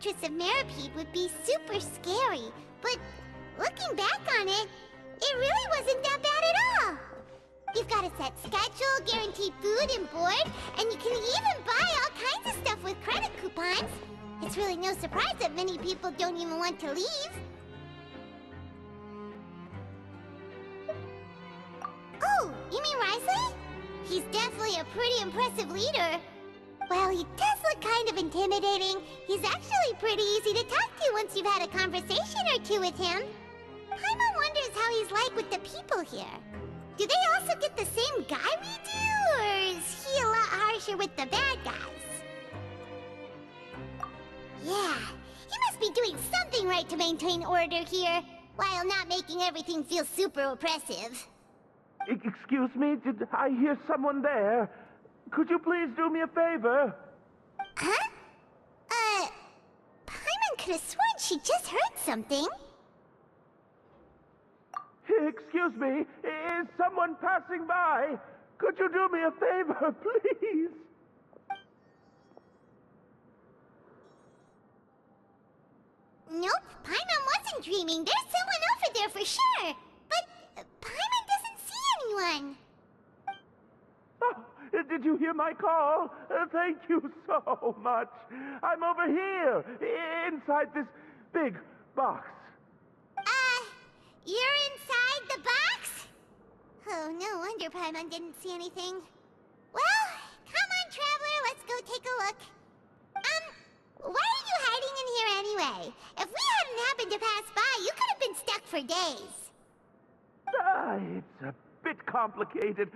Fortress of Meripede would be super scary, but looking back on it, it really wasn't that bad at all. You've got a set schedule, guaranteed food and board, and you can even buy all kinds of stuff with credit coupons. It's really no surprise that many people don't even want to leave. Oh, you mean Wriothesley? He's definitely a pretty impressive leader. Well, he does look kind of intimidating. He's actually pretty easy to talk to once you've had a conversation or two with him. Paimon wonders how he's like with the people here. Do they also get the same guy we do, or is he a lot harsher with the bad guys? Yeah, he must be doing something right to maintain order here, while not making everything feel super oppressive. Excuse me, did I hear someone there? Could you please do me a favor? Huh? Paimon could have sworn she just heard something. Excuse me, is someone passing by? Could you do me a favor, please? Nope, Paimon wasn't dreaming. There's someone over there for sure. But Paimon doesn't see anyone. Oh, did you hear my call? Thank you so much. I'm over here, inside this big box. You're inside the box? Oh, no wonder Paimon didn't see anything. Well, come on, Traveler, let's go take a look. Why are you hiding in here anyway? If we hadn't happened to pass by, you could have been stuck for days. It's a bit complicated.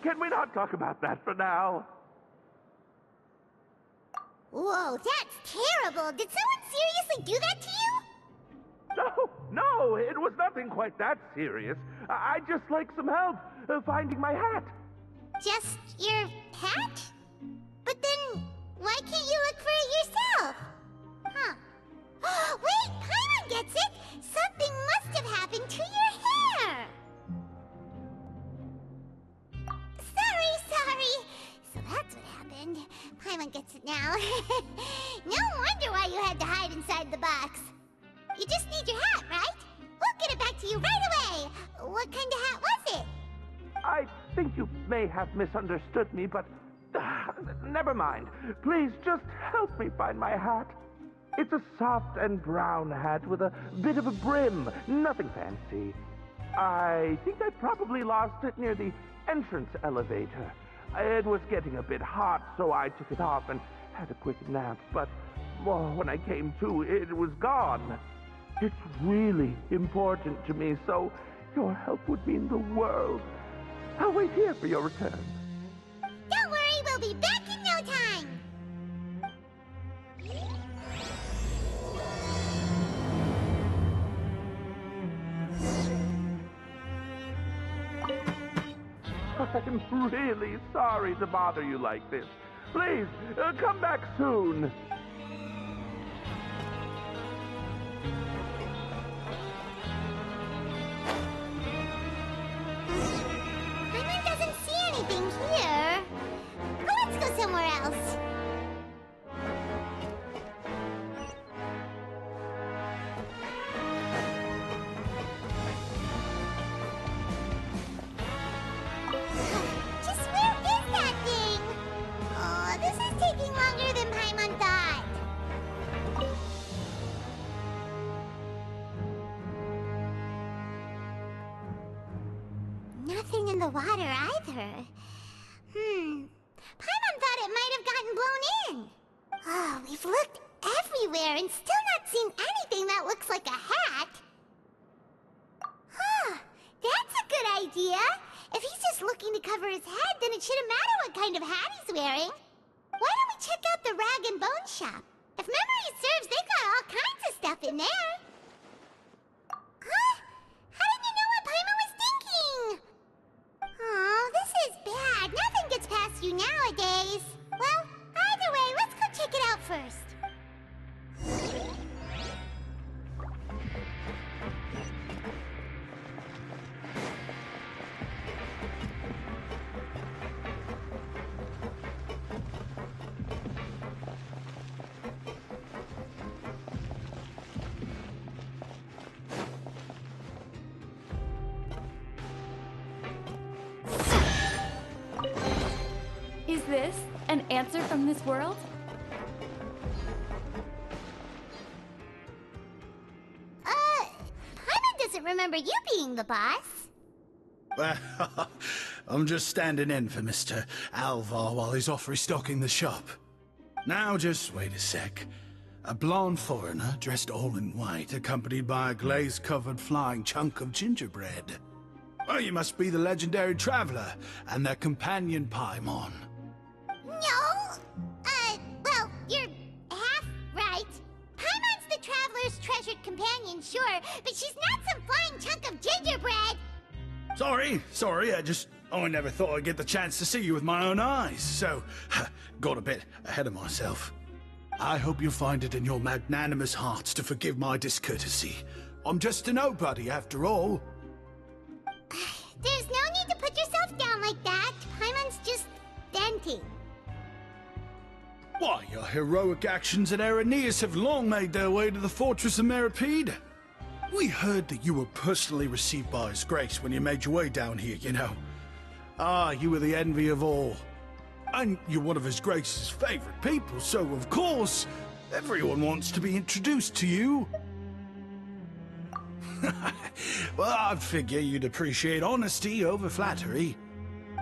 Can we not talk about that for now? Whoa, that's terrible. Did someone seriously do that to you? No, it was nothing quite that serious. I'd just like some help finding my hat. Just your hat? But then, why can't you look for it yourself? Huh. Wait, Paimon gets it! Something must have happened to your hair! Sorry. So that's what happened. Paimon gets it now. No wonder why you had to hide inside the box. You just need your hat, right? We'll get it back to you right away. What kind of hat was it? I think you may have misunderstood me, but never mind. Please just help me find my hat. It's a soft and brown hat with a bit of a brim. Nothing fancy. I think I probably lost it near the entrance elevator. It was getting a bit hot, so I took it off and had a quick nap. But when I came to, it was gone. It's really important to me, so your help would mean the world. I'll wait here for your return. Don't worry, we'll be back in no time. I'm really sorry to bother you like this. Please, come back soon. Paimon doesn't see anything here. Let's go somewhere else. Just where is that thing? Oh, this is taking longer than Paimon thought. Nothing in the water either. Paimon thought it might have gotten blown in. Oh, we've looked everywhere and still not seen anything that looks like a hat. Huh, that's a good idea. If he's just looking to cover his head, then it shouldn't matter what kind of hat he's wearing. Why don't we check out the rag and bone shop? If memory serves, they got all kinds of stuff in there. Huh? How did you know what Paimon was thinking? Oh, this is bad. Nothing gets past you nowadays. Well, either way, let's go check it out first. answer from this world? Paimon doesn't remember you being the boss. Well, I'm just standing in for Mr. Alvar while he's off restocking the shop. Now just wait a sec. A blonde foreigner dressed all in white, accompanied by a glaze-covered flying chunk of gingerbread. Oh, you must be the legendary traveler and their companion Paimon. No! Well, you're half right. Paimon's the traveler's treasured companion, sure, but she's not some flying chunk of gingerbread! Sorry, I never thought I'd get the chance to see you with my own eyes, so got a bit ahead of myself. I hope you find it in your magnanimous hearts to forgive my discourtesy. I'm just a nobody, after all. There's no need to put yourself down like that. Paimon's just venting. Why, your heroic actions at Araneus have long made their way to the fortress of Meripede. We heard that you were personally received by His Grace when you made your way down here, you know. Ah, you were the envy of all. And you're one of His Grace's favorite people, so of course, everyone wants to be introduced to you. Well, I figure you'd appreciate honesty over flattery.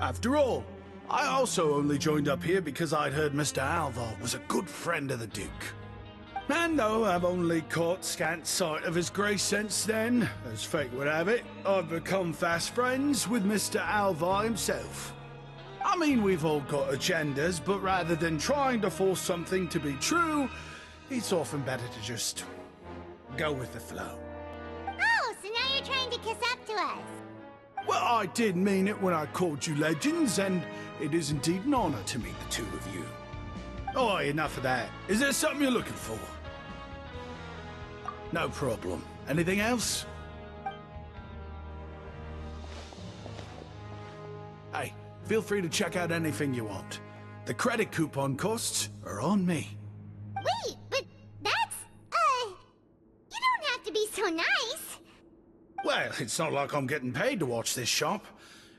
After all, I also only joined up here because I'd heard Mr. Alvar was a good friend of the Duke. And though I've only caught scant sight of His Grace since then, as fate would have it, I've become fast friends with Mr. Alvar himself. I mean, we've all got agendas, but rather than trying to force something to be true, it's often better to just go with the flow. Oh, so now you're trying to kiss up to us. Well, I did mean it when I called you legends, and it is indeed an honor to meet the two of you. Oh, enough of that. Is there something you're looking for? No problem. Anything else? Hey, feel free to check out anything you want. The credit coupon costs are on me. Wait, but that's, you don't have to be so nice. Well, it's not like I'm getting paid to watch this shop.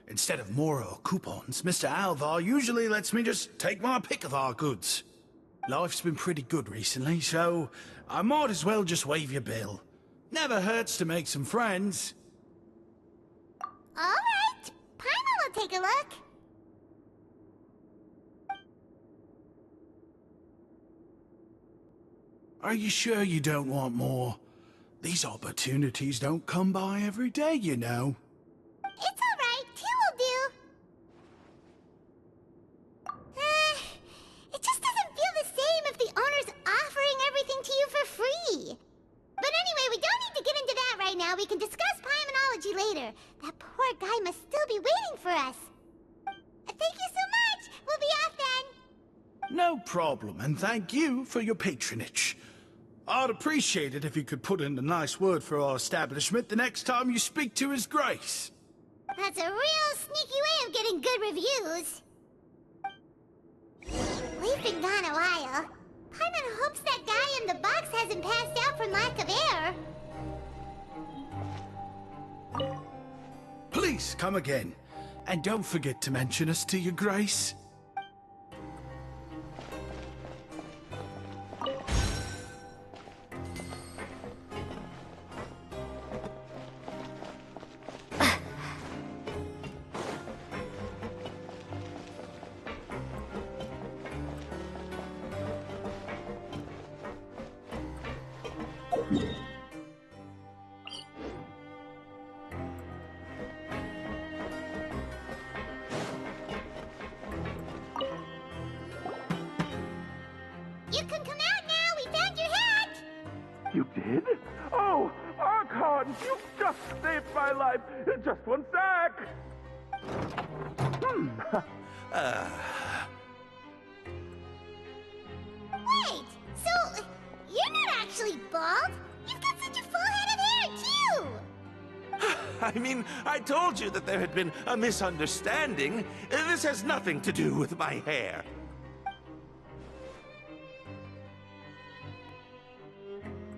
Instead of more coupons, Mr. Alvar usually lets me just take my pick of our goods. Life's been pretty good recently, so I might as well just waive your bill. Never hurts to make some friends. All right, Paimon will take a look. Are you sure you don't want more? These opportunities don't come by every day, you know. It's all right, two will do. It just doesn't feel the same if the owner's offering everything to you for free. But anyway, we don't need to get into that right now. We can discuss Paimonology later. That poor guy must still be waiting for us. Thank you so much. We'll be off then. No problem, and thank you for your patronage. I'd appreciate it if you could put in a nice word for our establishment the next time you speak to His Grace. That's a real sneaky way of getting good reviews. We've been gone a while. Paimon hopes that guy in the box hasn't passed out from lack of air. Please come again, and don't forget to mention us to your Grace. You can come out now. We found your hat. You did? Oh, Archon, you just saved my life. Just one sec. Wait, so you're not actually bald? You've got such a full head of hair, too. I mean, I told you that there had been a misunderstanding. This has nothing to do with my hair.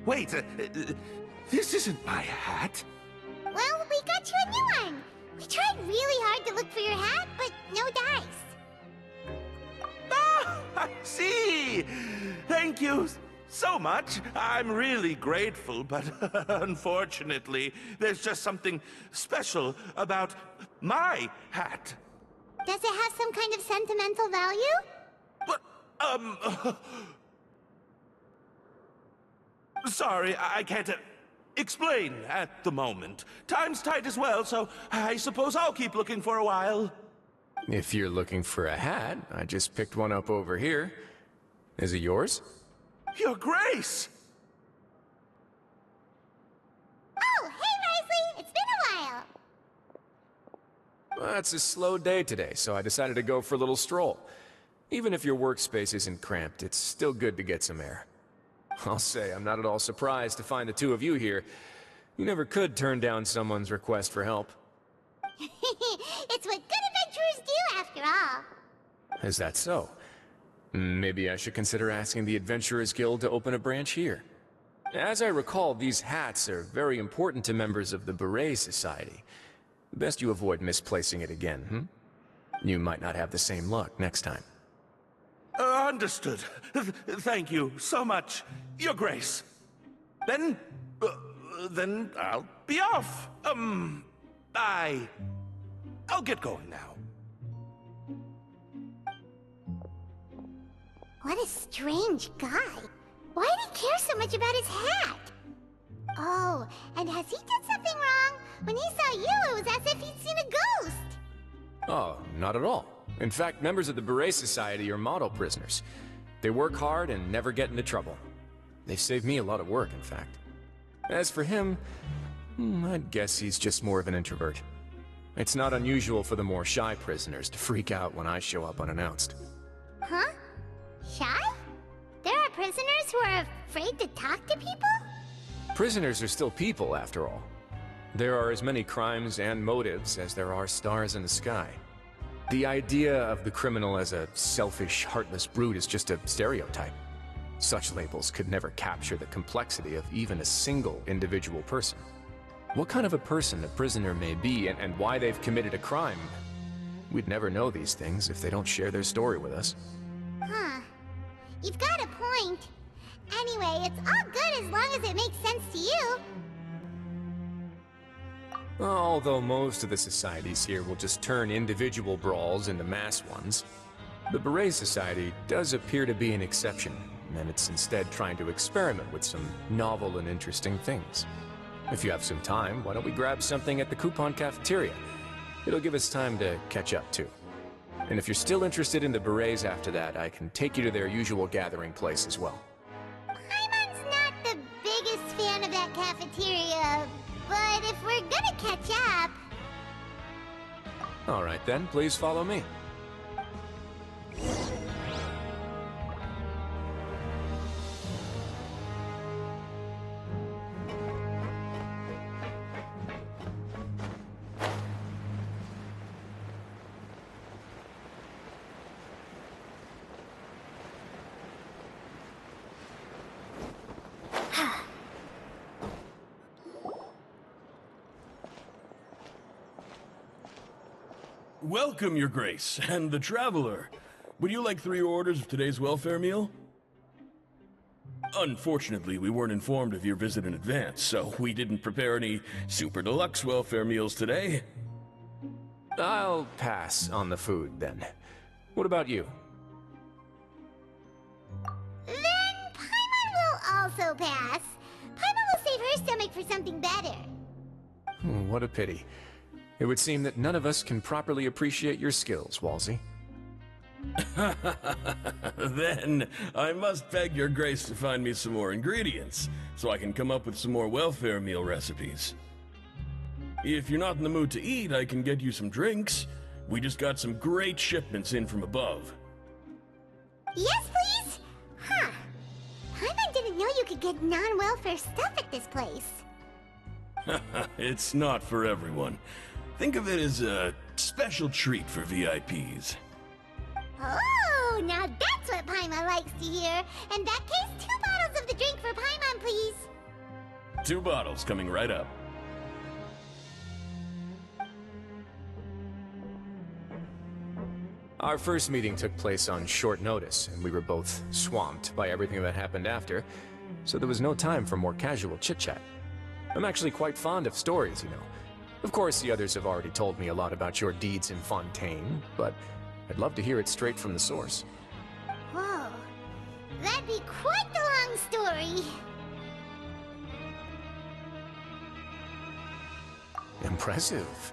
Wait, this isn't my hat. Well, we got you a new one. We tried really hard to look for your hat, but no dice. Ah! Hey! Thank you so much. I'm really grateful, but unfortunately, there's just something special about my hat. Does it have some kind of sentimental value? But, sorry, I can't explain at the moment. Time's tight as well, so I suppose I'll keep looking for a while. If you're looking for a hat, I just picked one up over here. Is it yours? Your Grace! Oh, hey, Wriothesley! It's been a while! Well, it's a slow day today, so I decided to go for a little stroll. Even if your workspace isn't cramped, it's still good to get some air. I'll say, I'm not at all surprised to find the two of you here. You never could turn down someone's request for help. It's what good adventurers do, after all. Is that so? Maybe I should consider asking the Adventurers Guild to open a branch here. As I recall, these hats are very important to members of the Beret Society. Best you avoid misplacing it again, You might not have the same luck next time. Understood. Thank you so much, Your Grace. Then I'll be off. I'll get going now. What a strange guy. Why did he care so much about his hat? Oh, and has he done something wrong? When he saw you, it was as if he'd seen a ghost. Oh, not at all. In fact, members of the Beret Society are model prisoners. They work hard and never get into trouble. They've saved me a lot of work, in fact. As for him, I'd guess he's just more of an introvert. It's not unusual for the more shy prisoners to freak out when I show up unannounced. Huh? Shy? There are prisoners who are afraid to talk to people? Prisoners are still people, after all. There are as many crimes and motives as there are stars in the sky. The idea of the criminal as a selfish, heartless brute is just a stereotype. Such labels could never capture the complexity of even a single individual person. What kind of a person a prisoner may be and why they've committed a crime, we'd never know these things if they don't share their story with us. Huh. You've got a point. Anyway, it's all good as long as it makes sense to you. Although most of the societies here will just turn individual brawls into mass ones, the Beret Society does appear to be an exception, and it's instead trying to experiment with some novel and interesting things. If you have some time, why don't we grab something at the Coupon Cafeteria? It'll give us time to catch up, too. And if you're still interested in the Berets after that, I can take you to their usual gathering place as well. Paimon's not the biggest fan of that cafeteria, but if we're gonna catch up... All right then, please follow me. Welcome, Your Grace, and the Traveler. Would you like 3 orders of today's welfare meal? Unfortunately, we weren't informed of your visit in advance, so we didn't prepare any super deluxe welfare meals today. I'll pass on the food, then. What about you? Then Paimon will also pass. Paimon will save her stomach for something better. What a pity. It would seem that none of us can properly appreciate your skills, Walsey. Then, I must beg Your Grace to find me some more ingredients, so I can come up with some more welfare meal recipes. If you're not in the mood to eat, I can get you some drinks. We just got some great shipments in from above. Yes, please? Huh. Paimon didn't know you could get non-welfare stuff at this place. It's not for everyone. Think of it as a special treat for VIPs. Oh, now that's what Paimon likes to hear. In that case, 2 bottles of the drink for Paimon, please. 2 bottles coming right up. Our first meeting took place on short notice, and we were both swamped by everything that happened after, so there was no time for more casual chit-chat. I'm actually quite fond of stories, you know. Of course, the others have already told me a lot about your deeds in Fontaine, but I'd love to hear it straight from the source. Whoa. That'd be quite the long story. Impressive.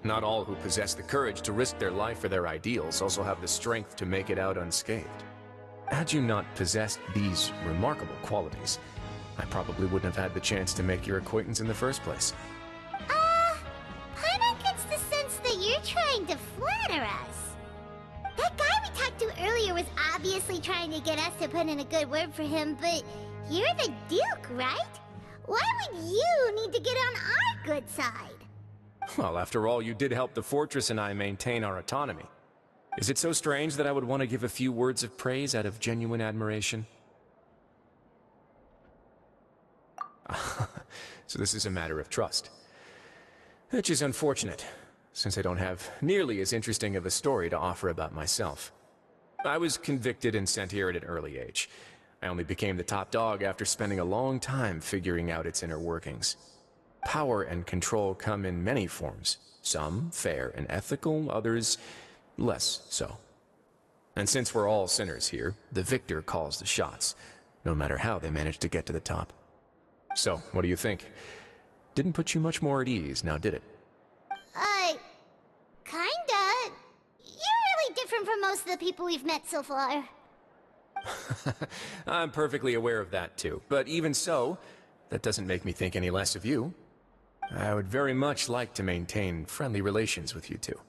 Not all who possess the courage to risk their life for their ideals also have the strength to make it out unscathed. Had you not possessed these remarkable qualities, I probably wouldn't have had the chance to make your acquaintance in the first place. Paimon gets the sense that you're trying to flatter us. That guy we talked to earlier was obviously trying to get us to put in a good word for him, but you're the Duke, right? Why would you need to get on our good side? Well, after all, you did help the fortress and I maintain our autonomy. Is it so strange that I would want to give a few words of praise out of genuine admiration? So this is a matter of trust. Which is unfortunate, since I don't have nearly as interesting of a story to offer about myself. I was convicted and sent here at an early age. I only became the top dog after spending a long time figuring out its inner workings. Power and control come in many forms, some fair and ethical, others less so. And since we're all sinners here, the victor calls the shots, no matter how they manage to get to the top. So, what do you think? Didn't put you much more at ease, now did it? Kinda. You're really different from most of the people we've met so far. I'm perfectly aware of that too, but even so, that doesn't make me think any less of you. I would very much like to maintain friendly relations with you two.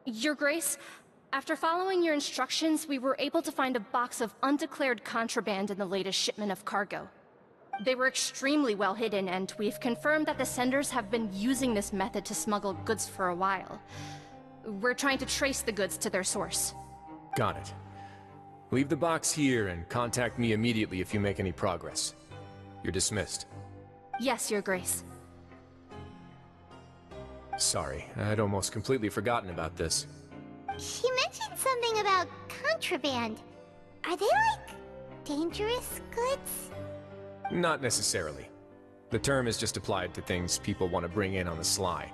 Your Grace, after following your instructions, we were able to find a box of undeclared contraband in the latest shipment of cargo. They were extremely well hidden, and we've confirmed that the senders have been using this method to smuggle goods for a while. We're trying to trace the goods to their source. Got it. Leave the box here and contact me immediately if you make any progress. You're dismissed. Yes, Your Grace. Sorry, I'd almost completely forgotten about this. She mentioned something about contraband. Are they like dangerous goods? Not necessarily. The term is just applied to things people want to bring in on the sly.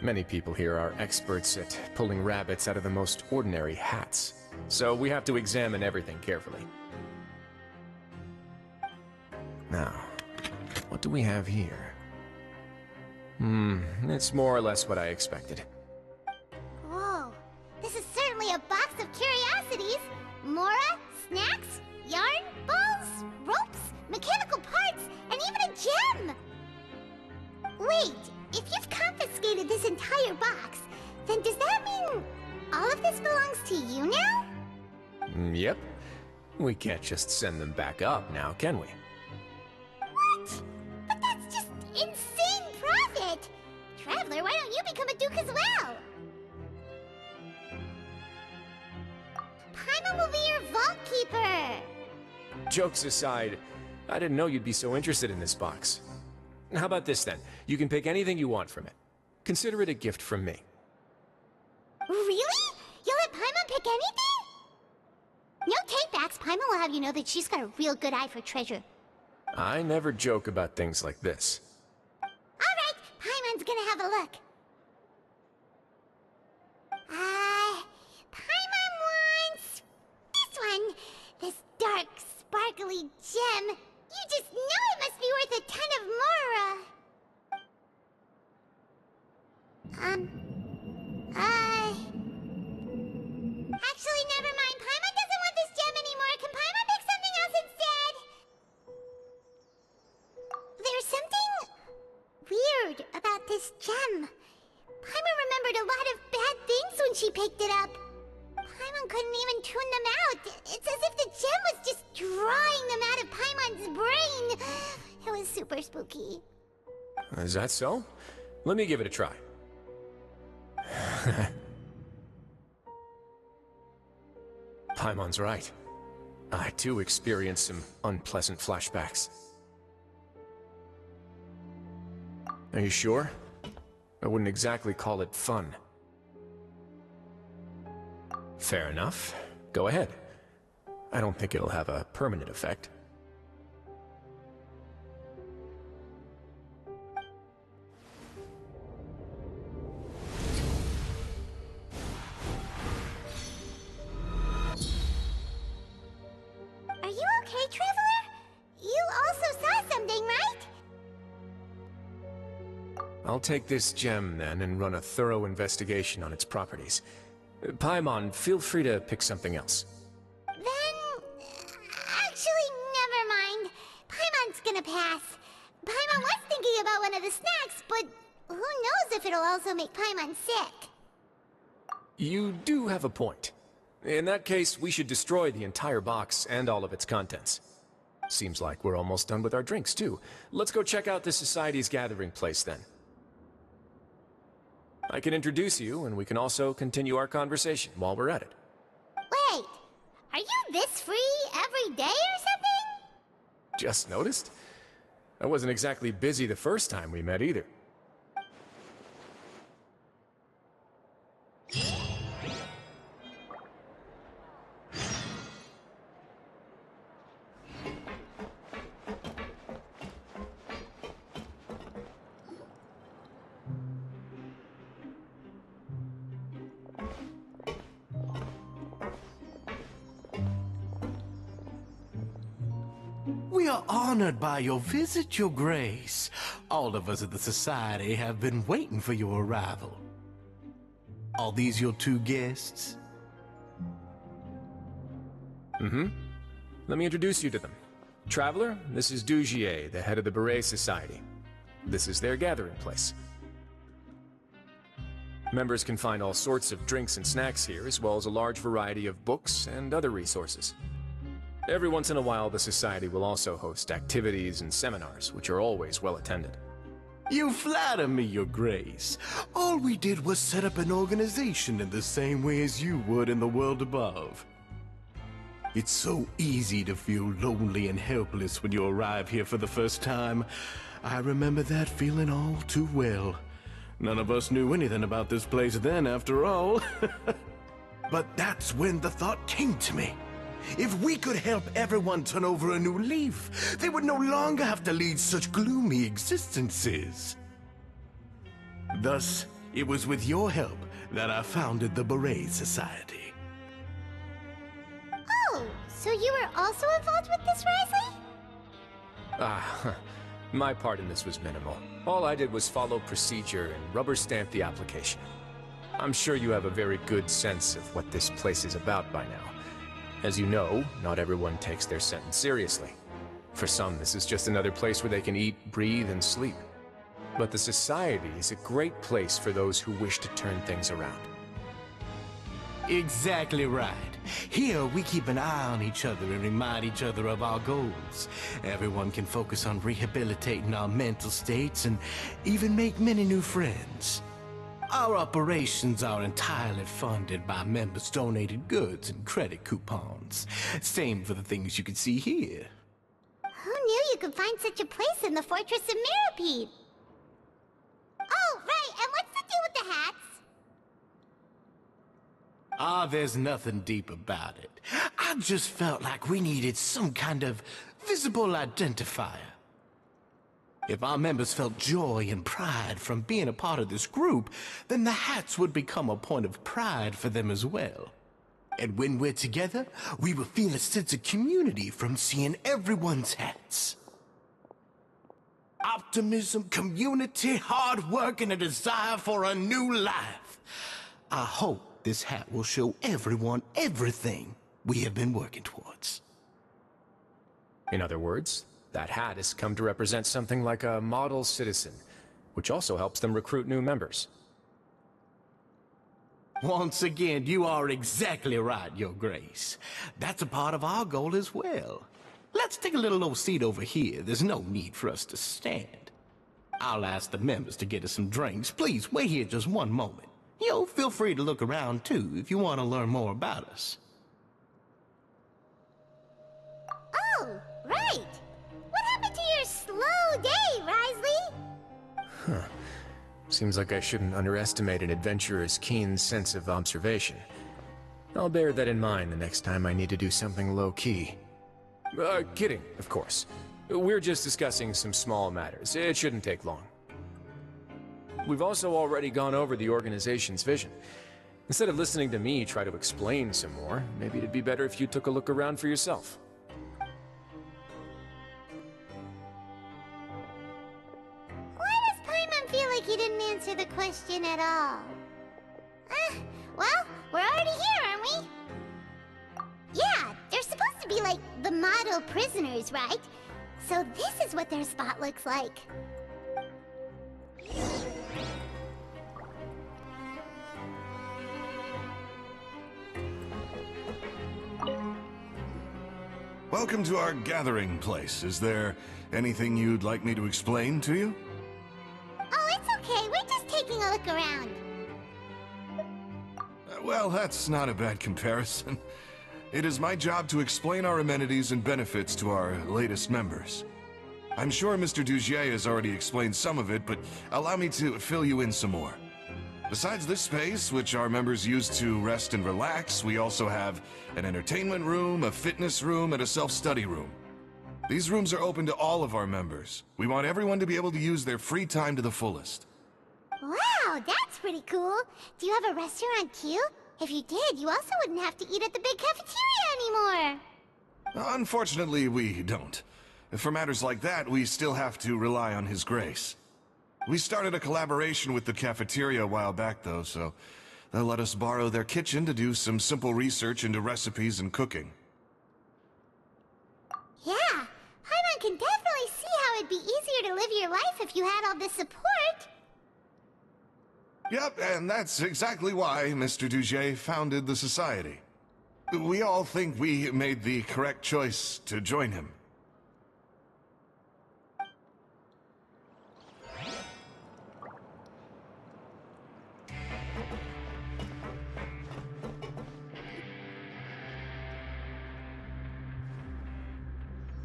Many people here are experts at pulling rabbits out of the most ordinary hats, so we have to examine everything carefully. Now, what do we have here? It's more or less what I expected. Whoa, this is certainly a box of curiosities. Mora, snacks, yarn, balls, ropes, mechanical parts, and even a gem! Wait, if you've confiscated this entire box, then does that mean all of this belongs to you now? Yep. We can't just send them back up now, can we? What? But that's just insane profit! Traveler, why don't you become a duke as well? Paimon will be your vault keeper! Jokes aside, I didn't know you'd be so interested in this box. How about this then? You can pick anything you want from it. Consider it a gift from me. Really? You'll let Paimon pick anything? No takebacks. Paimon will have you know that she's got a real good eye for treasure. I never joke about things like this. Alright, Paimon's gonna have a look. Paimon wants... this one. This dark, sparkly gem. You just know it must be worth a ton of Mora. Actually, never mind. Paimon doesn't want this gem anymore. Can Paimon pick something else instead? There's something weird about this gem. Paimon remembered a lot of bad things when she picked it up. Paimon couldn't even tune them out. It's as if the gem was just drawing them out of Paimon's brain. It was super spooky. Is that so? Let me give it a try. Paimon's right. I too experienced some unpleasant flashbacks. Are you sure? I wouldn't exactly call it fun. Fair enough. Go ahead. I don't think it'll have a permanent effect. Are you okay, Traveler? You also saw something, right? I'll take this gem then and run a thorough investigation on its properties. Paimon, feel free to pick something else. Then... actually, never mind. Paimon's gonna pass. Paimon was thinking about one of the snacks, but who knows if it'll also make Paimon sick. You do have a point. In that case, we should destroy the entire box and all of its contents. Seems like we're almost done with our drinks, too. Let's go check out the Society's gathering place, then. I can introduce you, and we can also continue our conversation while we're at it. Wait, are you this free every day or something? Just noticed? I wasn't exactly busy the first time we met, either. We are honored by your visit, Your Grace. All of us at the Society have been waiting for your arrival. Are these your two guests? Mm-hmm. Let me introduce you to them. Traveler, this is Dugier, the head of the Beret Society. This is their gathering place. Members can find all sorts of drinks and snacks here, as well as a large variety of books and other resources. Every once in a while, the Society will also host activities and seminars, which are always well attended. You flatter me, Your Grace. All we did was set up an organization in the same way as you would in the world above. It's so easy to feel lonely and helpless when you arrive here for the first time. I remember that feeling all too well. None of us knew anything about this place then, after all. But that's when the thought came to me. If we could help everyone turn over a new leaf, they would no longer have to lead such gloomy existences. Thus, it was with your help that I founded the Beret Society. Oh, so you were also involved with this, Wriothesley? My part in this was minimal. All I did was follow procedure and rubber stamp the application. I'm sure you have a very good sense of what this place is about by now. As you know, not everyone takes their sentence seriously. For some, this is just another place where they can eat, breathe, and sleep. But the Society is a great place for those who wish to turn things around. Exactly right. Here, we keep an eye on each other and remind each other of our goals. Everyone can focus on rehabilitating our mental states and even make many new friends. Our operations are entirely funded by members' donated goods and credit coupons. Same for the things you can see here. Who knew you could find such a place in the Fortress of Mirapede? Oh, right, and what's the deal with the hats? There's nothing deep about it. I just felt like we needed some kind of visible identifier. If our members felt joy and pride from being a part of this group, then the hats would become a point of pride for them as well. And when we're together, we will feel a sense of community from seeing everyone's hats. Optimism, community, hard work, and a desire for a new life. I hope this hat will show everyone everything we have been working towards. In other words, that hat has come to represent something like a model citizen, which also helps them recruit new members. Once again, you are exactly right, Your Grace. That's a part of our goal as well. Let's take a little old seat over here. There's no need for us to stand. I'll ask the members to get us some drinks. Please, wait here just one moment. Feel free to look around, too, if you want to learn more about us. Oh, right. What happened to your slow day, Wriothesley? Seems like I shouldn't underestimate an adventurer's keen sense of observation. I'll bear that in mind the next time I need to do something low-key. Kidding, of course. We're just discussing some small matters. It shouldn't take long. We've also already gone over the organization's vision. Instead of listening to me try to explain some more, maybe it'd be better if you took a look around for yourself. Why does Paimon feel like he didn't answer the question at all? Well, we're already here, aren't we? Yeah, they're supposed to be like the model prisoners, right? So this is what their spot looks like. Welcome to our gathering place. Is there anything you'd like me to explain to you? Oh, it's okay. We're just taking a look around. Well, that's not a bad comparison. It is my job to explain our amenities and benefits to our latest members. I'm sure Mr. Dugier has already explained some of it, but allow me to fill you in some more. Besides this space, which our members use to rest and relax, we also have an entertainment room, a fitness room, and a self-study room. These rooms are open to all of our members. We want everyone to be able to use their free time to the fullest. Wow, that's pretty cool. Do you have a restaurant too? If you did, you also wouldn't have to eat at the big cafeteria anymore. Unfortunately, we don't. For matters like that, we still have to rely on His Grace. We started a collaboration with the cafeteria a while back, though, so they'll let us borrow their kitchen to do some simple research into recipes and cooking. Yeah, Paimon can definitely see how it'd be easier to live your life if you had all this support. Yep, and that's exactly why Mr. Dugier founded the Society. We all think we made the correct choice to join him.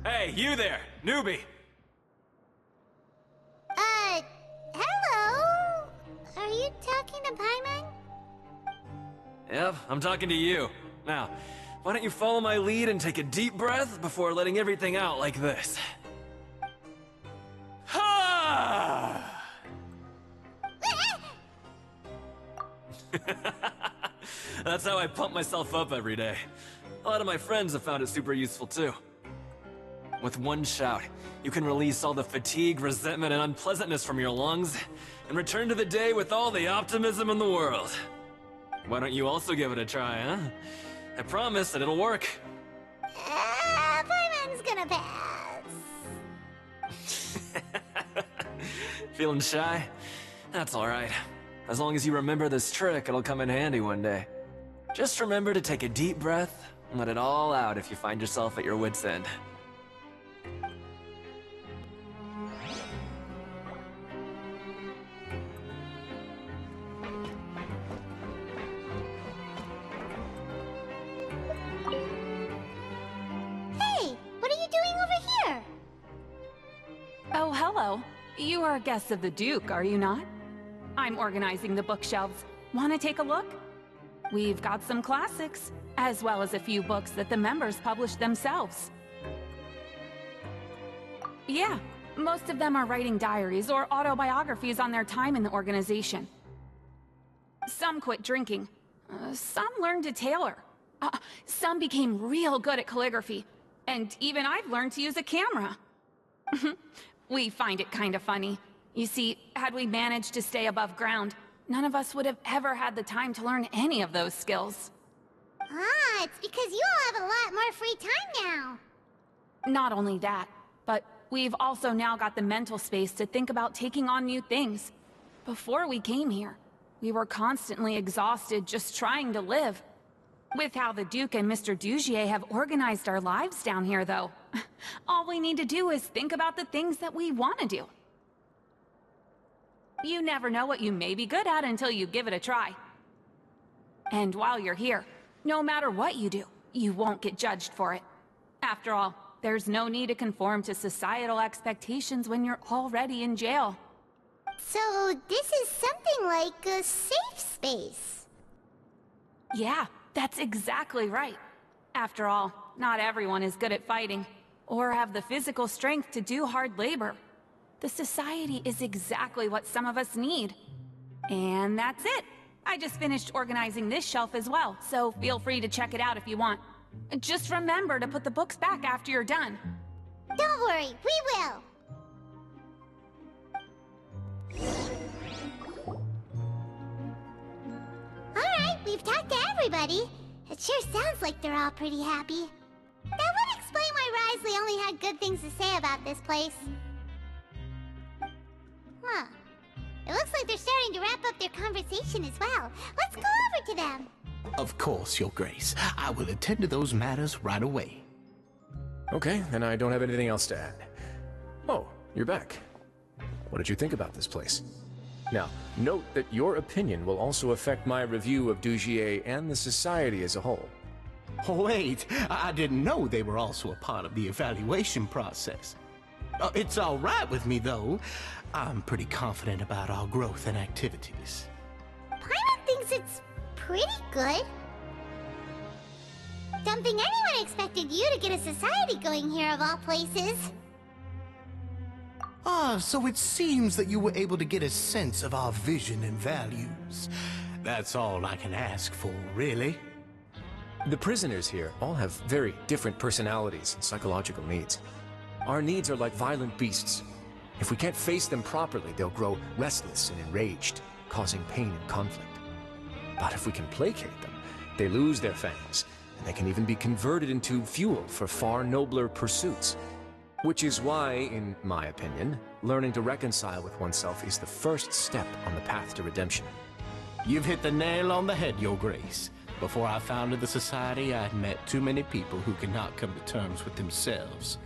Hey, you there, newbie! Hello? Are you talking to Paimon? Yep, I'm talking to you. Now, why don't you follow my lead and take a deep breath before letting everything out like this? Ha! That's how I pump myself up every day. A lot of my friends have found it super useful too. With one shout, you can release all the fatigue, resentment, and unpleasantness from your lungs, and return to the day with all the optimism in the world. Why don't you also give it a try, huh? I promise that it'll work. Paimon's gonna pass. Feeling shy? That's alright. As long as you remember this trick, it'll come in handy one day. Just remember to take a deep breath and let it all out if you find yourself at your wit's end. Oh, hello. You are guests of the Duke, are you not? I'm organizing the bookshelves. Want to take a look? We've got some classics, as well as a few books that the members published themselves. Yeah, most of them are writing diaries or autobiographies on their time in the organization. Some quit drinking. Some learned to tailor. Some became real good at calligraphy. And even I've learned to use a camera. We find it kind of funny. You see, had we managed to stay above ground, none of us would have ever had the time to learn any of those skills. Ah, it's because you all have a lot more free time now. Not only that, but we've also now got the mental space to think about taking on new things. Before we came here, we were constantly exhausted just trying to live. With how the Duke and Mr. Dugier have organized our lives down here, though, all we need to do is think about the things that we want to do. You never know what you may be good at until you give it a try. And while you're here, no matter what you do, you won't get judged for it. After all, there's no need to conform to societal expectations when you're already in jail. So this is something like a safe space. Yeah, that's exactly right. After all, not everyone is good at fighting, or have the physical strength to do hard labor. The society is exactly what some of us need. And that's it. I just finished organizing this shelf as well, so feel free to check it out if you want. Just remember to put the books back after you're done. Don't worry, we will. Alright, we've talked to everybody. It sure sounds like they're all pretty happy. That would explain why Wriothesley only had good things to say about this place. Huh. It looks like they're starting to wrap up their conversation as well. Let's go over to them. Of course, Your Grace. I will attend to those matters right away. Okay, then I don't have anything else to add. Oh, you're back. What did you think about this place? Now, note that your opinion will also affect my review of Dugier and the Society as a whole. Wait, I didn't know they were also a part of the evaluation process. It's all right with me, though. I'm pretty confident about our growth and activities. Paimon thinks it's pretty good. Don't think anyone expected you to get a society going here of all places. Ah, so it seems that you were able to get a sense of our vision and values. That's all I can ask for, really. The prisoners here all have very different personalities and psychological needs. Our needs are like violent beasts. If we can't face them properly, they'll grow restless and enraged, causing pain and conflict. But if we can placate them, they lose their fangs, and they can even be converted into fuel for far nobler pursuits. Which is why, in my opinion, learning to reconcile with oneself is the first step on the path to redemption. You've hit the nail on the head, Your Grace. Before I founded the Society, I'd met too many people who could not come to terms with themselves.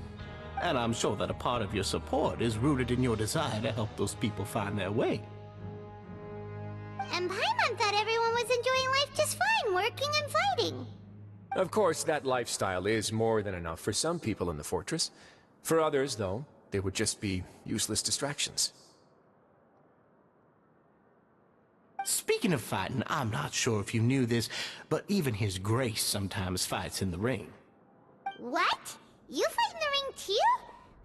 And I'm sure that a part of your support is rooted in your desire to help those people find their way. And Paimon thought everyone was enjoying life just fine, working and fighting. Of course, that lifestyle is more than enough for some people in the fortress. For others, though, they would just be useless distractions. Speaking of fighting, I'm not sure if you knew this, but even His Grace sometimes fights in the ring. What? You fight in the ring too?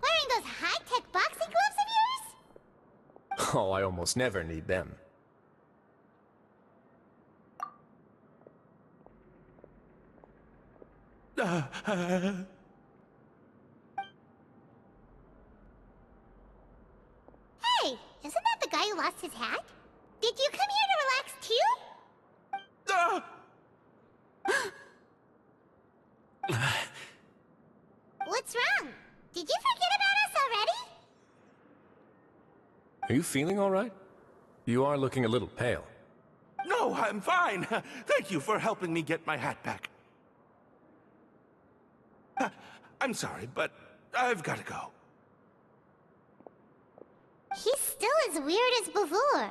Wearing those high-tech boxing gloves of yours? Oh, I almost never need them. Hey, isn't that the guy who lost his hat? Did you come here to relax too? What's wrong? Did you forget about us already? Are you feeling all right? You are looking a little pale. No, I'm fine. Thank you for helping me get my hat back. I'm sorry, but I've got to go. He's still as weird as before.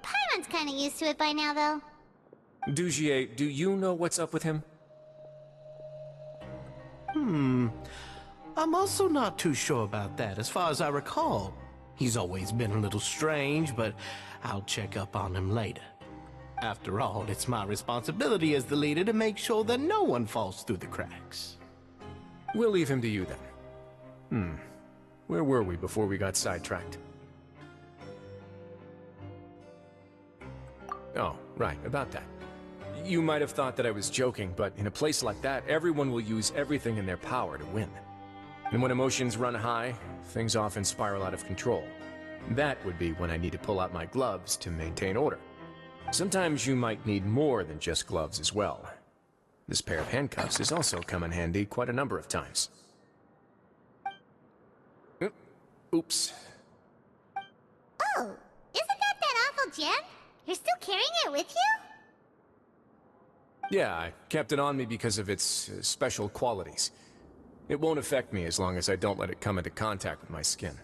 Paimon's kinda used to it by now, though. Dugier, do you know what's up with him? I'm also not too sure about that. As far as I recall, he's always been a little strange, but I'll check up on him later. After all, it's my responsibility as the leader to make sure that no one falls through the cracks. We'll leave him to you then. Where were we before we got sidetracked? Oh, right, about that. You might have thought that I was joking, but in a place like that, everyone will use everything in their power to win. And when emotions run high, things often spiral out of control. That would be when I need to pull out my gloves to maintain order. Sometimes you might need more than just gloves as well. This pair of handcuffs has also come in handy quite a number of times. Oops. Oh, isn't that awful gem? You're still carrying it with you? Yeah, I kept it on me because of its special qualities. It won't affect me as long as I don't let it come into contact with my skin.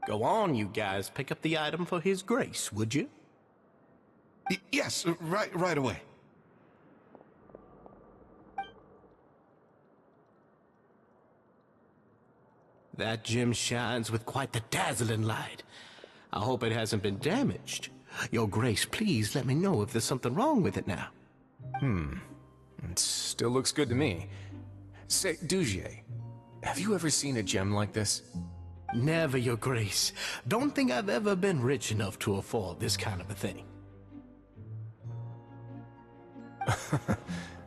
Go on, you guys. Pick up the item for His Grace, would you? Yes, right away. That gem shines with quite the dazzling light. I hope it hasn't been damaged. Your Grace, please let me know if there's something wrong with it now. It still looks good to me. Say, Dugier, have you ever seen a gem like this? Never, Your Grace. Don't think I've ever been rich enough to afford this kind of a thing.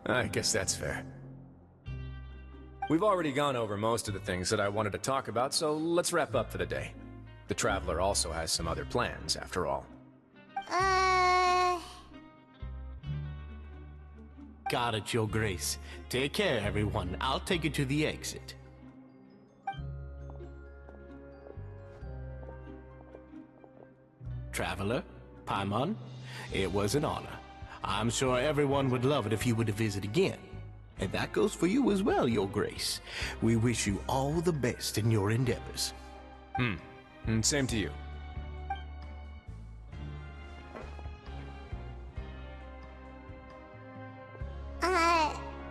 I guess that's fair. We've already gone over most of the things that I wanted to talk about, so let's wrap up for the day. The Traveler also has some other plans, after all. Got it, Your Grace. Take care, everyone. I'll take you to the exit. Traveler, Paimon, it was an honor. I'm sure everyone would love it if you were to visit again. And that goes for you as well, Your Grace. We wish you all the best in your endeavors. And same to you.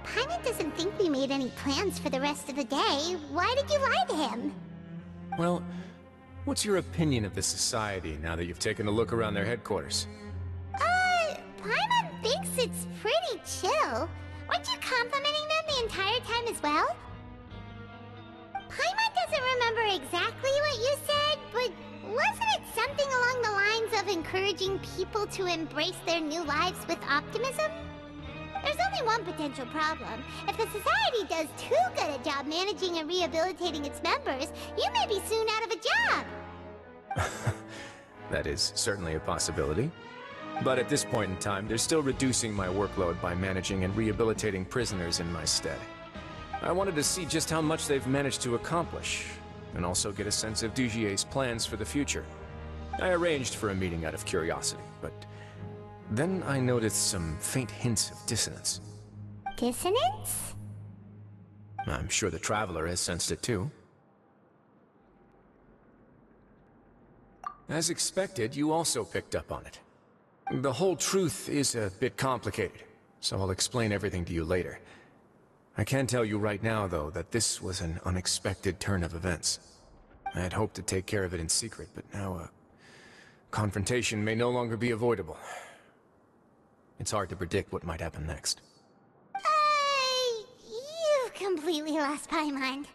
Paimon doesn't think we made any plans for the rest of the day. Why did you lie to him? Well, what's your opinion of the society now that you've taken a look around their headquarters? Paimon thinks it's pretty chill. Weren't you complimenting them the entire time as well? Paimon doesn't remember exactly what you said, but wasn't it something along the lines of encouraging people to embrace their new lives with optimism? There's only one potential problem. If the society does too good a job managing and rehabilitating its members, you may be soon out of a job. That is certainly a possibility. But at this point in time, they're still reducing my workload by managing and rehabilitating prisoners in my stead. I wanted to see just how much they've managed to accomplish, and also get a sense of Dugier's plans for the future. I arranged for a meeting out of curiosity, but then I noticed some faint hints of dissonance. Dissonance? I'm sure the Traveler has sensed it too. As expected, you also picked up on it. The whole truth is a bit complicated, so I'll explain everything to you later. I can tell you right now, though, that this was an unexpected turn of events. I had hoped to take care of it in secret, but now a confrontation may no longer be avoidable. It's hard to predict what might happen next. You completely lost my mind.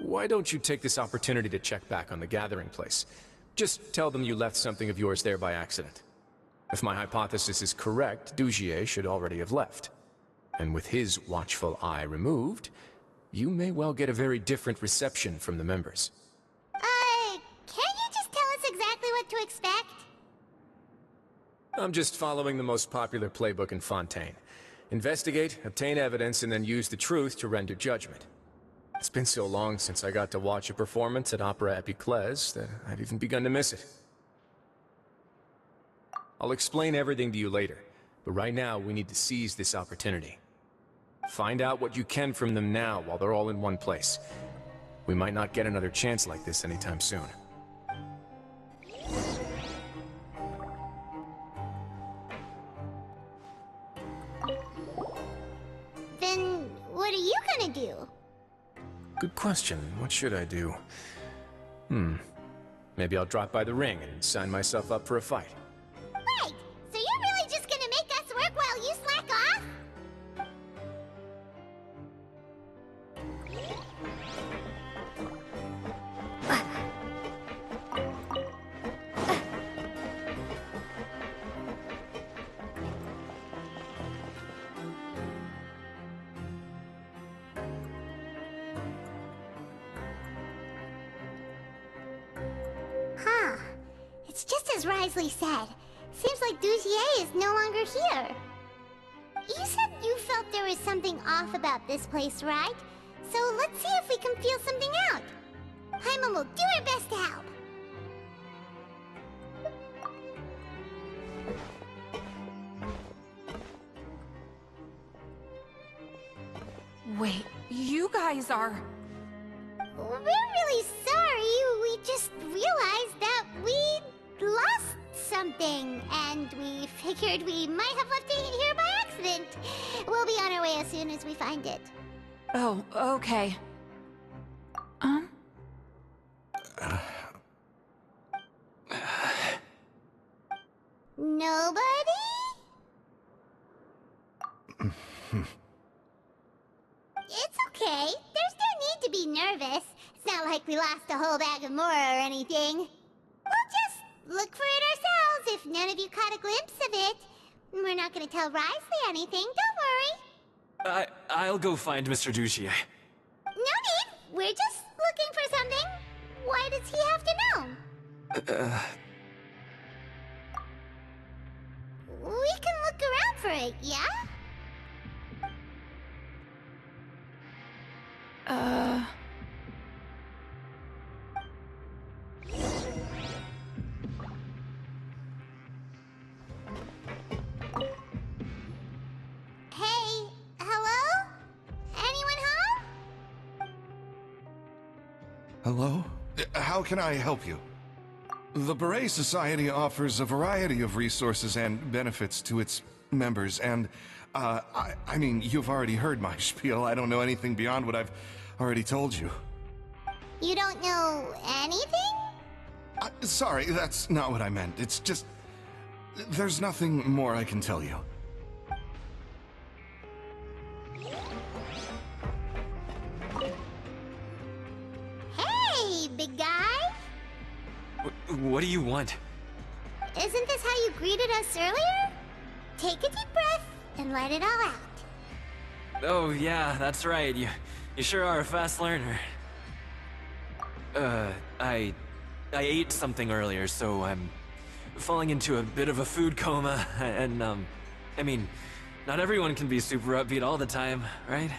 Why don't you take this opportunity to check back on the gathering place? Just tell them you left something of yours there by accident. If my hypothesis is correct, Dugier should already have left. And with his watchful eye removed, you may well get a very different reception from the members. Can't you just tell us exactly what to expect? I'm just following the most popular playbook in Fontaine. Investigate, obtain evidence, and then use the truth to render judgment. It's been so long since I got to watch a performance at Opera Epiclese that I've even begun to miss it. I'll explain everything to you later, but right now we need to seize this opportunity. Find out what you can from them now while they're all in one place. We might not get another chance like this anytime soon. Then what are you gonna do? Good question. What should I do? Maybe I'll drop by the ring and sign myself up for a fight. Wait! So you're really just gonna make us work while you slack off? Huh. It's just as Wriothesley said. Seems like Dugier is no longer here. You said you felt there was something off about this place, right? So let's see if we can feel something out. Paimon will do her best to help. Wait, you guys are... We're really sorry. We just realized that we lost something, and we figured we might have left it here by accident. We'll be on our way as soon as we find it. Oh, okay. It's okay. There's no need to be nervous. It's not like we lost a whole bag of Mora or anything. We'll just look for it ourselves if none of you caught a glimpse of it. We're not gonna tell Wriothesley anything, don't worry. I'll go find Mr. Dugier. No need. We're just looking for something. Why does he have to know? We can look around for it, yeah? Hey, hello? Anyone home? Hello? How can I help you? The Beret Society offers a variety of resources and benefits to its members, and, I mean, you've already heard my spiel. I don't know anything beyond what I've already told you. You don't know anything? Sorry, that's not what I meant. It's just... there's nothing more I can tell you. Hey, big guy! What do you want? Isn't this how you greeted us earlier? Take a deep breath and let it all out. Oh yeah, that's right. You sure are a fast learner. I ate something earlier, so I'm falling into a bit of a food coma, and I mean, not everyone can be super upbeat all the time, right?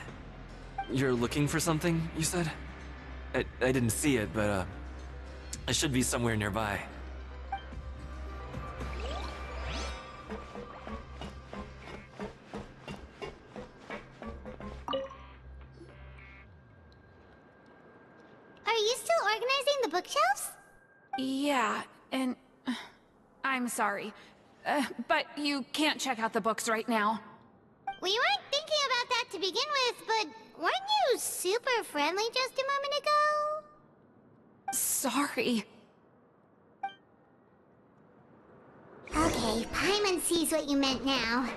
You're looking for something, you said? I didn't see it, but I should be somewhere nearby. Are you still organizing the bookshelves? Yeah, and I'm sorry, but you can't check out the books right now. We weren't thinking about that to begin with, but weren't you super friendly just a moment ago? Sorry. Okay, Paimon sees what you meant now.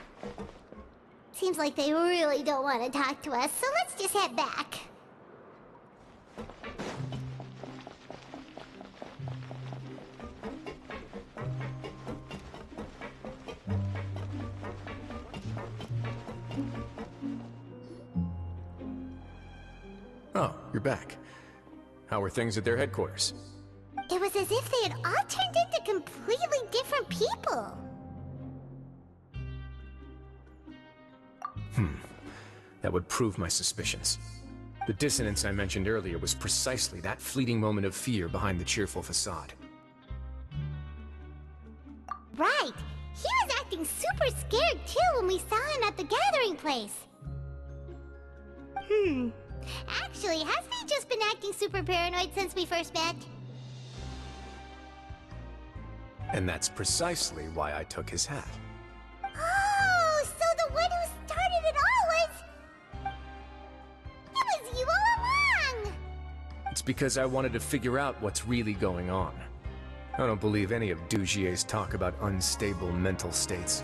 Seems like they really don't want to talk to us, so let's just head back. Oh, you're back. How were things at their headquarters? It was as if they had all turned into completely different people. That would prove my suspicions. The dissonance I mentioned earlier was precisely that fleeting moment of fear behind the cheerful facade. Right. He was acting super scared too when we saw him at the gathering place. Actually, hasn't he just been acting super paranoid since we first met? And that's precisely why I took his hat. Oh, so the one who started it all was... It was you all along! It's because I wanted to figure out what's really going on. I don't believe any of Dugier's talk about unstable mental states.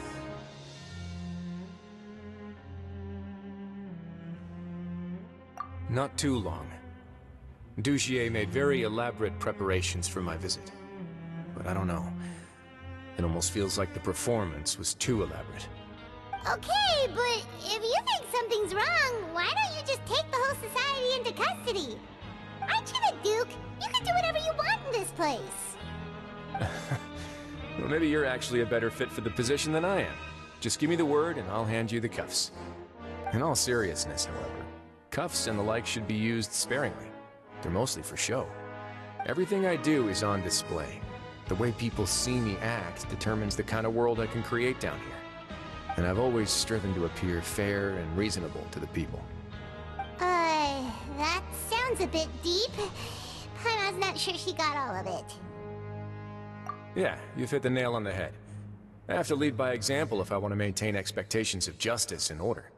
Not too long. Dugier made very elaborate preparations for my visit. But I don't know. It almost feels like the performance was too elaborate. Okay, but if you think something's wrong, why don't you just take the whole society into custody? Aren't you the Duke? You can do whatever you want in this place. Well, maybe you're actually a better fit for the position than I am. Just give me the word and I'll hand you the cuffs. In all seriousness, however, cuffs and the like should be used sparingly. They're mostly for show. Everything I do is on display. The way people see me act determines the kind of world I can create down here. And I've always striven to appear fair and reasonable to the people. That sounds a bit deep. Paimon's not sure she got all of it. Yeah, you've hit the nail on the head. I have to lead by example if I want to maintain expectations of justice and order.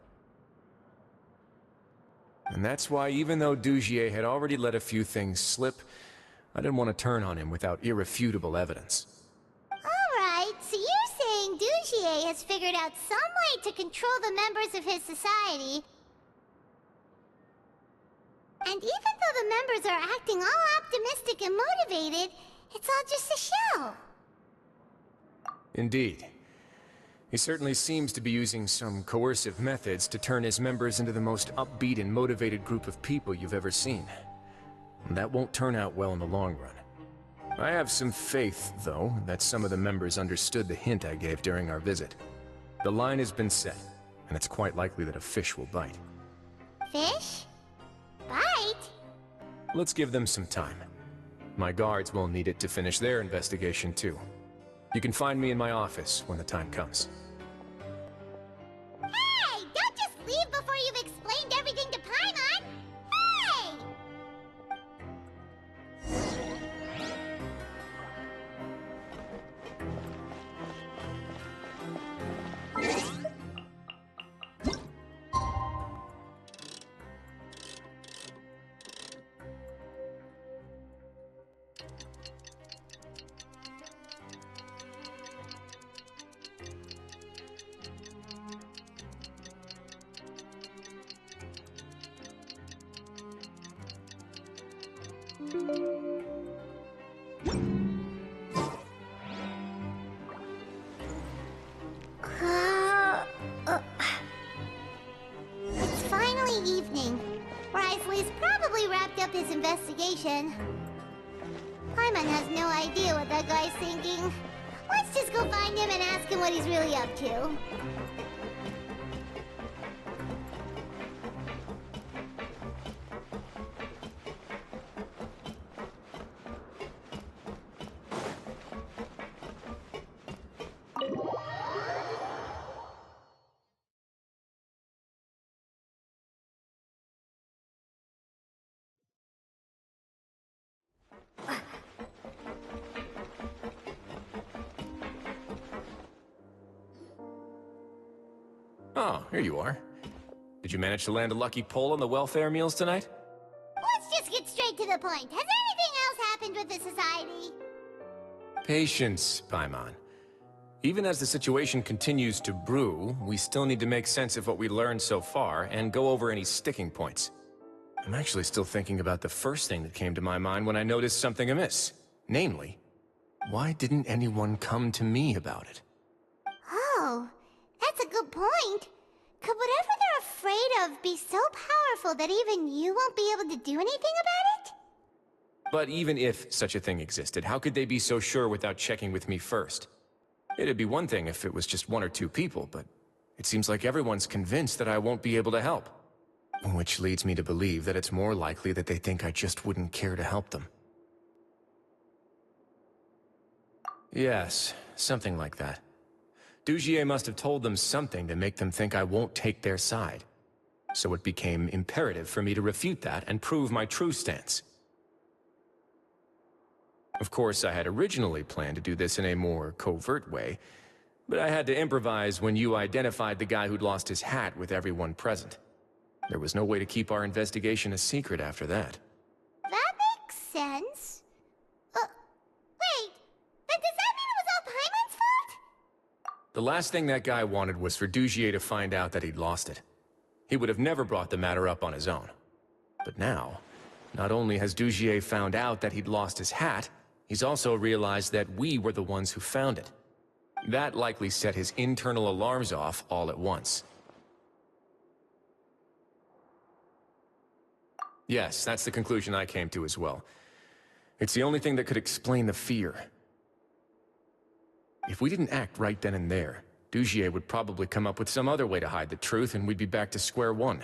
And that's why, even though Dugier had already let a few things slip, I didn't want to turn on him without irrefutable evidence. Alright, so you're saying Dugier Dugier has figured out some way to control the members of his society. And even though the members are acting all optimistic and motivated, it's all just a show. Indeed. He certainly seems to be using some coercive methods to turn his members into the most upbeat and motivated group of people you've ever seen. And that won't turn out well in the long run. I have some faith, though, that some of the members understood the hint I gave during our visit. The line has been set, and it's quite likely that a fish will bite. Fish? Bite? Let's give them some time. My guards will need it to finish their investigation, too. You can find me in my office when the time comes. Hey! Don't just leave before you've explained everything to Paimon! Hey! It's finally evening. Wriothesley's probably wrapped up his investigation. Paimon has no idea what that guy's thinking. Let's just go find him and ask him what he's really up to. Oh, here you are. Did you manage to land a lucky pull on the welfare meals tonight? Let's just get straight to the point. Has anything else happened with the society? Patience, Paimon. Even as the situation continues to brew, we still need to make sense of what we learned so far and go over any sticking points. I'm actually still thinking about the first thing that came to my mind when I noticed something amiss. Namely, why didn't anyone come to me about it? Oh, that's a good point. Could whatever they're afraid of be so powerful that even you won't be able to do anything about it? But even if such a thing existed, how could they be so sure without checking with me first? It'd be one thing if it was just one or two people, but it seems like everyone's convinced that I won't be able to help. Which leads me to believe that it's more likely that they think I just wouldn't care to help them. Yes, something like that. Dugier must have told them something to make them think I won't take their side. So it became imperative for me to refute that and prove my true stance. Of course, I had originally planned to do this in a more covert way, but I had to improvise when you identified the guy who'd lost his hat with everyone present. There was no way to keep our investigation a secret after that. That makes sense. Wait, but does that mean it was all Paimon's fault? The last thing that guy wanted was for Dugier to find out that he'd lost it. He would have never brought the matter up on his own. But now, not only has Dugier found out that he'd lost his hat, he's also realized that we were the ones who found it. That likely set his internal alarms off all at once. Yes, that's the conclusion I came to as well. It's the only thing that could explain the fear. If we didn't act right then and there, Dugier would probably come up with some other way to hide the truth and we'd be back to square one.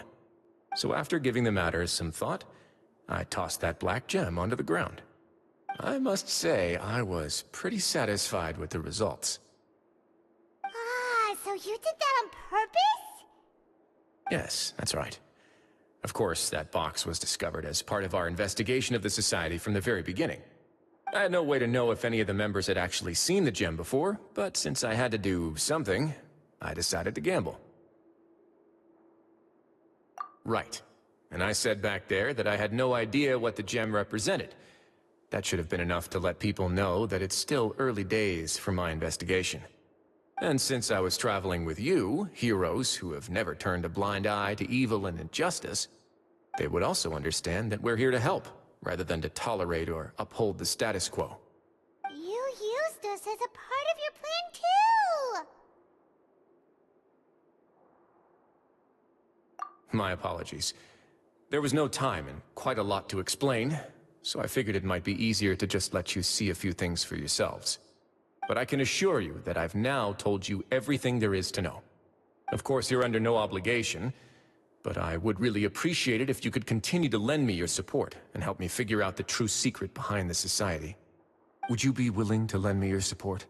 So after giving the matter some thought, I tossed that black gem onto the ground. I must say, I was pretty satisfied with the results. Ah, so you did that on purpose? Yes, that's right. Of course, that box was discovered as part of our investigation of the Society from the very beginning. I had no way to know if any of the members had actually seen the gem before, but since I had to do something, I decided to gamble. Right. And I said back there that I had no idea what the gem represented. That should have been enough to let people know that it's still early days for my investigation. And since I was traveling with you, heroes who have never turned a blind eye to evil and injustice, they would also understand that we're here to help, rather than to tolerate or uphold the status quo. You used us as a part of your plan, too! My apologies. There was no time and quite a lot to explain, so I figured it might be easier to just let you see a few things for yourselves. But I can assure you that I've now told you everything there is to know. Of course, you're under no obligation, but I would really appreciate it if you could continue to lend me your support and help me figure out the true secret behind the society. Would you be willing to lend me your support?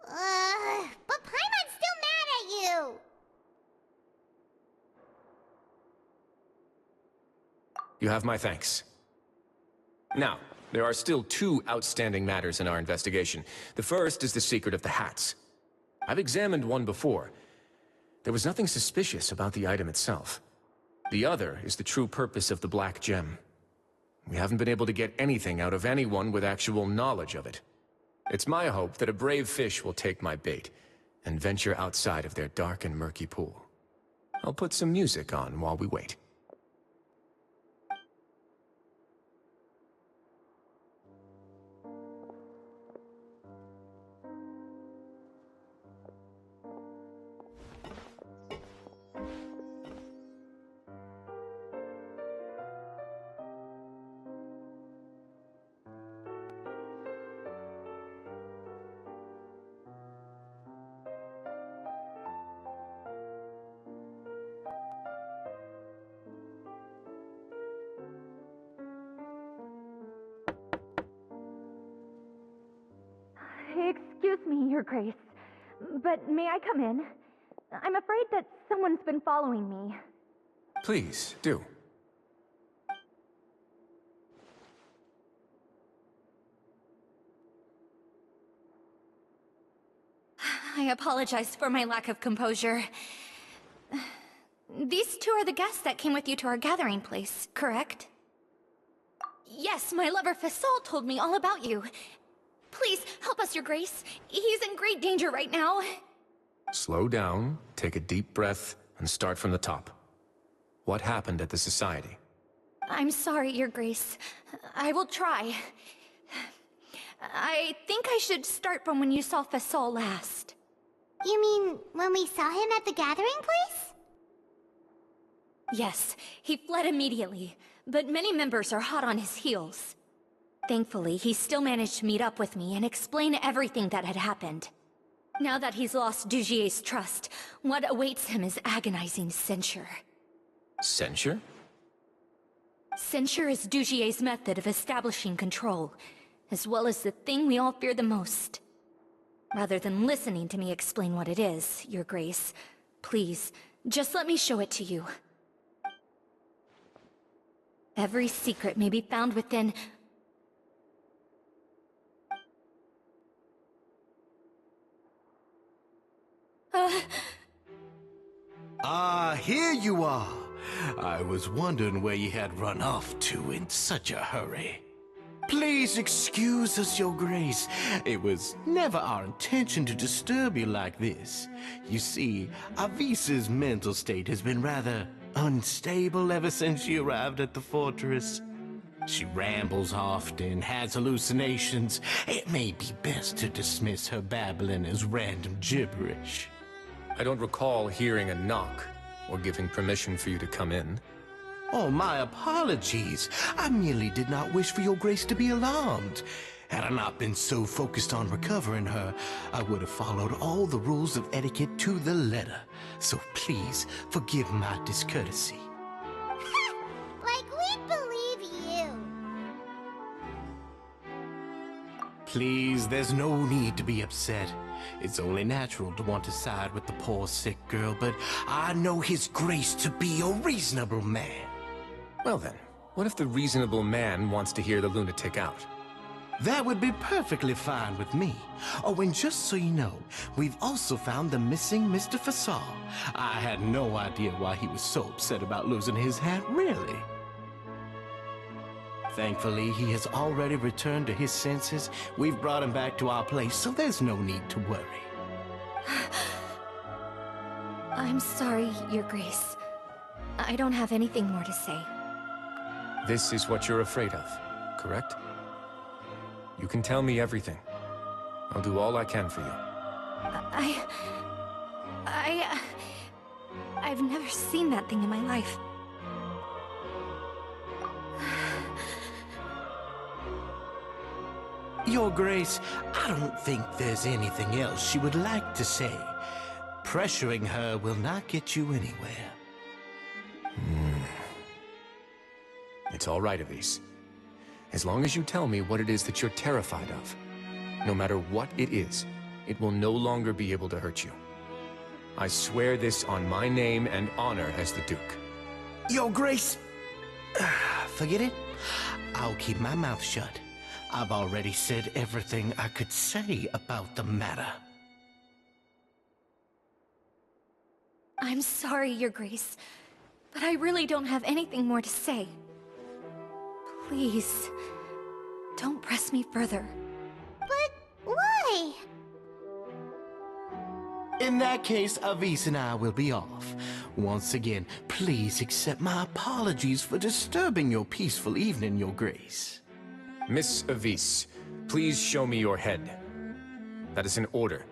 But Paimon's still mad at you! You have my thanks. Now, there are still two outstanding matters in our investigation. The first is the secret of the hats. I've examined one before. There was nothing suspicious about the item itself. The other is the true purpose of the black gem. We haven't been able to get anything out of anyone with actual knowledge of it. It's my hope that a brave fish will take my bait and venture outside of their dark and murky pool. I'll put some music on while we wait. Excuse me, Your Grace, but may I come in? I'm afraid that someone's been following me. Please, do. I apologize for my lack of composure. These two are the guests that came with you to our gathering place, correct? Yes, my lover Fasol told me all about you. Please, help us, Your Grace. He's in great danger right now. Slow down, take a deep breath, and start from the top. What happened at the Society? I'm sorry, Your Grace. I will try. I think I should start from when you saw Fasol last. You mean when we saw him at the gathering place? Yes, he fled immediately, but many members are hot on his heels. Thankfully, he still managed to meet up with me and explain everything that had happened. Now that he's lost Dugier's trust, what awaits him is agonizing censure. Censure? Censure is Dugier's method of establishing control, as well as the thing we all fear the most. Rather than listening to me explain what it is, Your Grace, please, just let me show it to you. Every secret may be found within... Here you are. I was wondering where you had run off to in such a hurry. Please excuse us, Your Grace. It was never our intention to disturb you like this. You see, Avisa's mental state has been rather unstable ever since she arrived at the fortress. She rambles often, has hallucinations. It may be best to dismiss her babbling as random gibberish. I don't recall hearing a knock or giving permission for you to come in. Oh, my apologies. I merely did not wish for Your Grace to be alarmed. Had I not been so focused on recovering her, I would have followed all the rules of etiquette to the letter. So please, forgive my discourtesy. Like we believe you. Please, there's no need to be upset. It's only natural to want to side with the poor sick girl, but I know His Grace to be a reasonable man. Well then, what if the reasonable man wants to hear the lunatic out? That would be perfectly fine with me. Oh, and just so you know, we've also found the missing Mr. Fasol. I had no idea why he was so upset about losing his hat, really. Thankfully, he has already returned to his senses. We've brought him back to our place, so there's no need to worry. I'm sorry, Your Grace. I don't have anything more to say. This is what you're afraid of, correct? You can tell me everything. I'll do all I can for you. I've never seen that thing in my life. Your Grace, I don't think there's anything else she would like to say. Pressuring her will not get you anywhere. It's all right, Avis. As long as you tell me what it is that you're terrified of. No matter what it is, it will no longer be able to hurt you. I swear this on my name and honor as the Duke. Your Grace, forget it. I'll keep my mouth shut. I've already said everything I could say about the matter. I'm sorry, Your Grace, but I really don't have anything more to say. Please, don't press me further. But why? In that case, Avis and I will be off. Once again, please accept my apologies for disturbing your peaceful evening, Your Grace. Miss Avis, please show me your head. That is an order.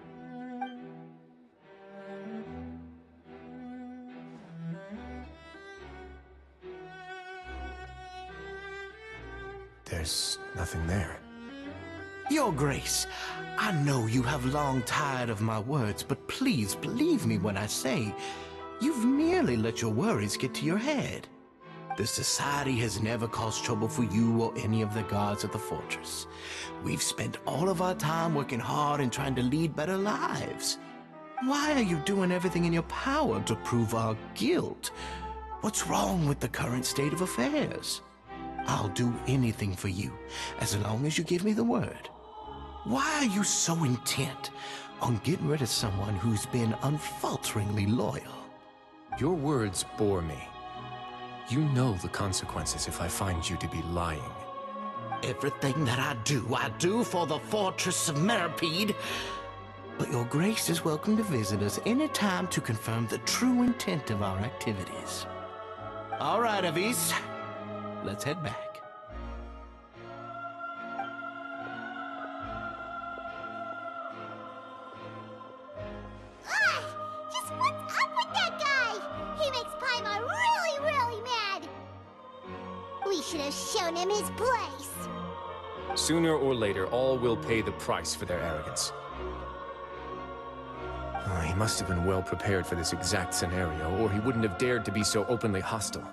There's nothing there. Your Grace, I know you have long tired of my words, but please believe me when I say, you've merely let your worries get to your head. The Society has never caused trouble for you or any of the guards at the fortress. We've spent all of our time working hard and trying to lead better lives. Why are you doing everything in your power to prove our guilt? What's wrong with the current state of affairs? I'll do anything for you, as long as you give me the word. Why are you so intent on getting rid of someone who's been unfalteringly loyal? Your words bore me. You know the consequences if I find you to be lying. Everything that I do for the Fortress of Meripede. But Your Grace is welcome to visit us any time to confirm the true intent of our activities. All right, Avis. Let's head back. Just what's up with that guy? He makes Paimon really, really mad. We should have shown him his place. Sooner or later, all will pay the price for their arrogance. He must have been well prepared for this exact scenario, or he wouldn't have dared to be so openly hostile.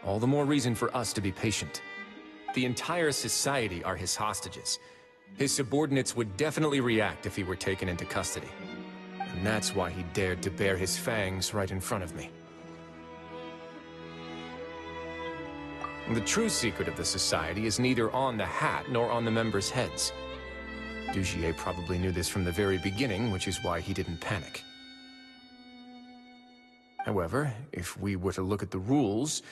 All the more reason for us to be patient. The entire society are his hostages. His subordinates would definitely react if he were taken into custody. And that's why he dared to bare his fangs right in front of me. The true secret of the society is neither on the hat nor on the members' heads. Dugier probably knew this from the very beginning, which is why he didn't panic. However, if we were to look at the rules,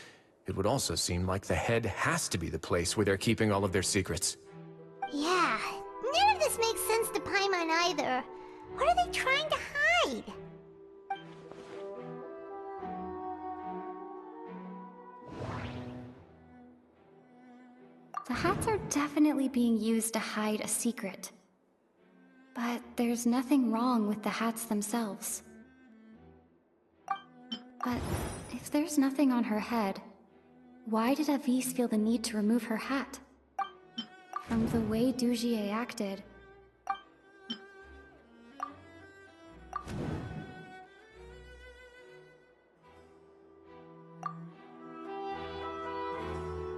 it would also seem like the head has to be the place where they're keeping all of their secrets. Yeah, none of this makes sense to Paimon either. What are they trying to hide? The hats are definitely being used to hide a secret. But there's nothing wrong with the hats themselves. But if there's nothing on her head, why did Avis feel the need to remove her hat? From the way Dugier acted...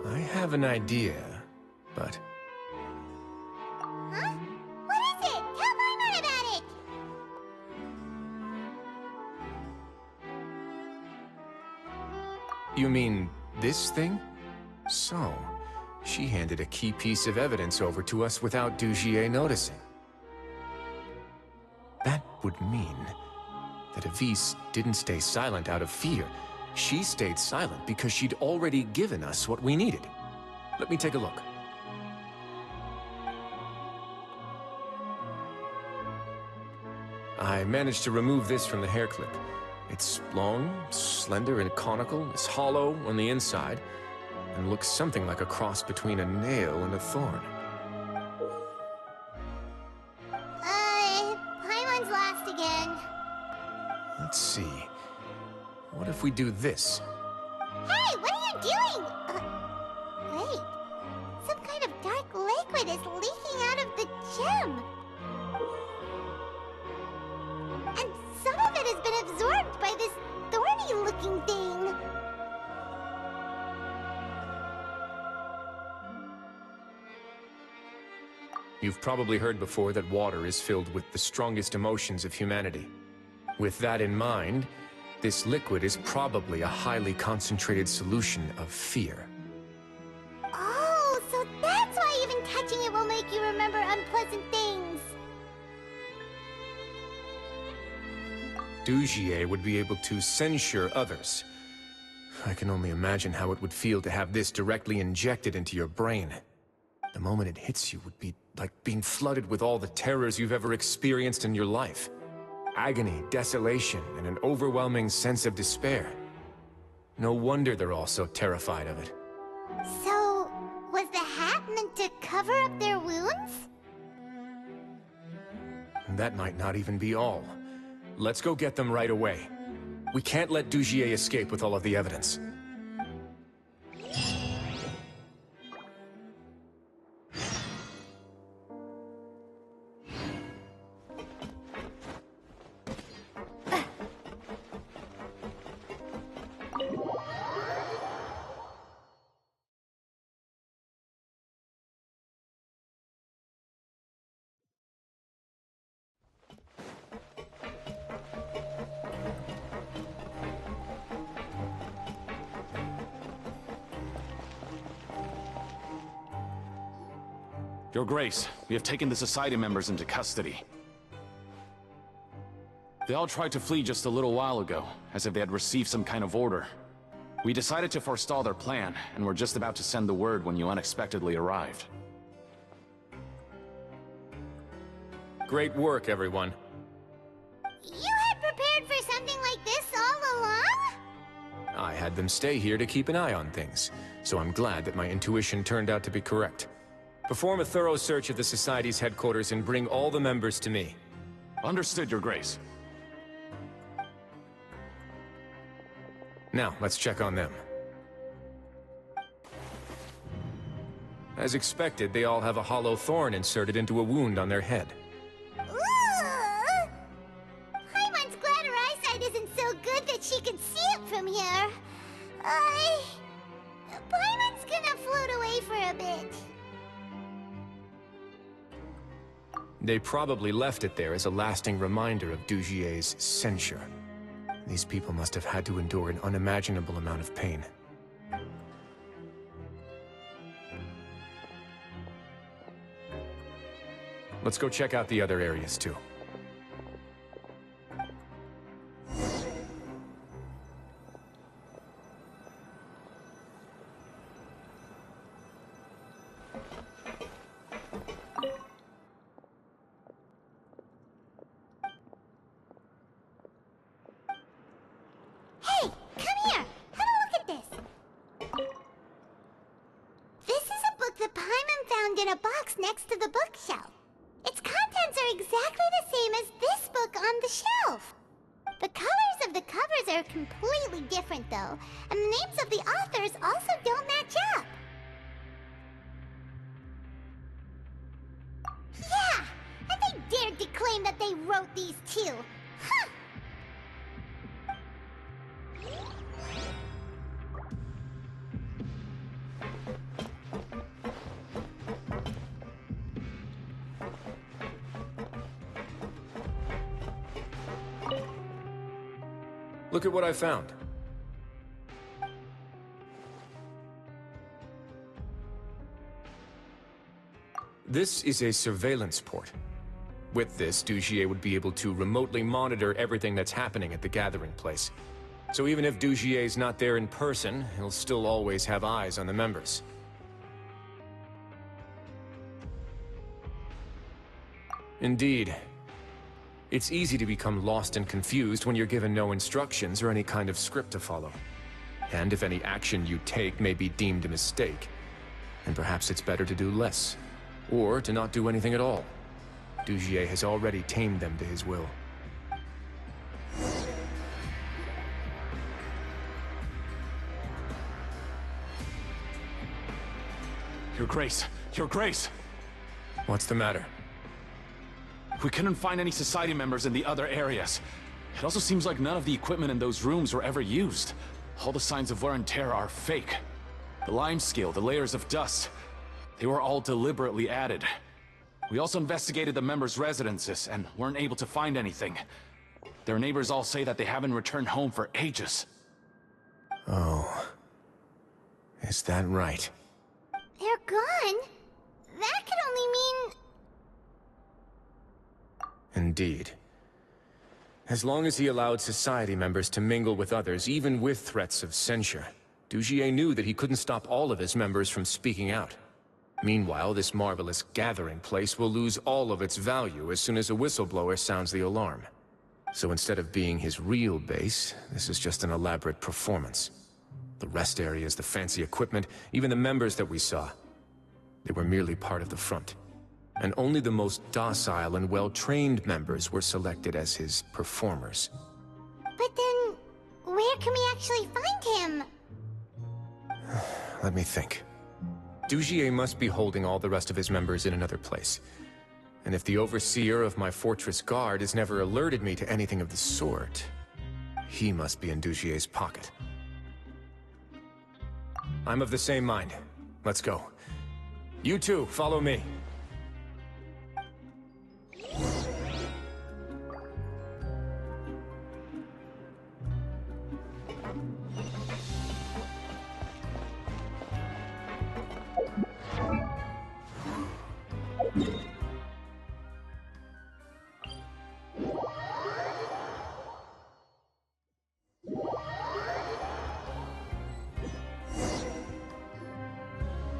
I have an idea, but... Huh? What is it? Tell Paimon about it! You mean this thing? So, she handed a key piece of evidence over to us without Dugier noticing. That would mean that Avis didn't stay silent out of fear. She stayed silent because she'd already given us what we needed. Let me take a look. I managed to remove this from the hair clip. It's long, slender, and conical. It's hollow on the inside, and looks something like a cross between a nail and a thorn. Paimon's lost again. Let's see. What if we do this? Hey, what are you doing? Wait. Some kind of dark liquid is leaking out of the gem. And some of it has been absorbed by this thorny-looking thing. You've probably heard before that water is filled with the strongest emotions of humanity. With that in mind, this liquid is probably a highly concentrated solution of fear. Oh, so that's why even touching it will make you remember unpleasant things. Dujier would be able to censure others. I can only imagine how it would feel to have this directly injected into your brain. The moment it hits you would be like being flooded with all the terrors you've ever experienced in your life. Agony, desolation, and an overwhelming sense of despair. No wonder they're all so terrified of it. So, was the hat meant to cover up their wounds? That might not even be all. Let's go get them right away. We can't let Dujier escape with all of the evidence. Your Grace, we have taken the Society members into custody. They all tried to flee just a little while ago, as if they had received some kind of order. We decided to forestall their plan, and were just about to send the word when you unexpectedly arrived. Great work, everyone. You had prepared for something like this all along? I had them stay here to keep an eye on things, so I'm glad that my intuition turned out to be correct. Perform a thorough search of the Society's headquarters and bring all the members to me. Understood, Your Grace. Now, let's check on them. As expected, they all have a hollow thorn inserted into a wound on their head. Ooh! Paimon's glad her eyesight isn't so good that she can see it from here. Paimon's gonna float away for a bit. They probably left it there as a lasting reminder of Dujier's censure. These people must have had to endure an unimaginable amount of pain. Let's go check out the other areas too. in a box next to the bookshelf. Its contents are exactly the same as this book on the shelf. The colors of the covers are completely different, though, and the names of the authors also don't match up. Yeah, and they dared to claim that they wrote these too. Huh! Look at what I found. This is a surveillance port. With this, Dujier would be able to remotely monitor everything that's happening at the gathering place. So even if Dujier's not there in person, he'll still always have eyes on the members. Indeed. It's easy to become lost and confused when you're given no instructions or any kind of script to follow. And if any action you take may be deemed a mistake, then perhaps it's better to do less, or to not do anything at all. Dugier has already tamed them to his will. Your Grace! Your Grace! What's the matter? We couldn't find any Society members in the other areas. It also seems like none of the equipment in those rooms were ever used. All the signs of wear and tear are fake. The lime scale, the layers of dust, they were all deliberately added. We also investigated the members' residences and weren't able to find anything. Their neighbors all say that they haven't returned home for ages. Oh. Is that right? They're gone? That could only mean... Indeed. As long as he allowed Society members to mingle with others, even with threats of censure, Dugier knew that he couldn't stop all of his members from speaking out. Meanwhile, this marvelous gathering place will lose all of its value as soon as a whistleblower sounds the alarm. So instead of being his real base, this is just an elaborate performance. The rest areas, the fancy equipment, even the members that we saw, they were merely part of the front. And only the most docile and well-trained members were selected as his performers. But then, where can we actually find him? Let me think. Dugier must be holding all the rest of his members in another place. And if the overseer of my fortress guard has never alerted me to anything of the sort, he must be in Dugier's pocket. I'm of the same mind. Let's go. You two, follow me.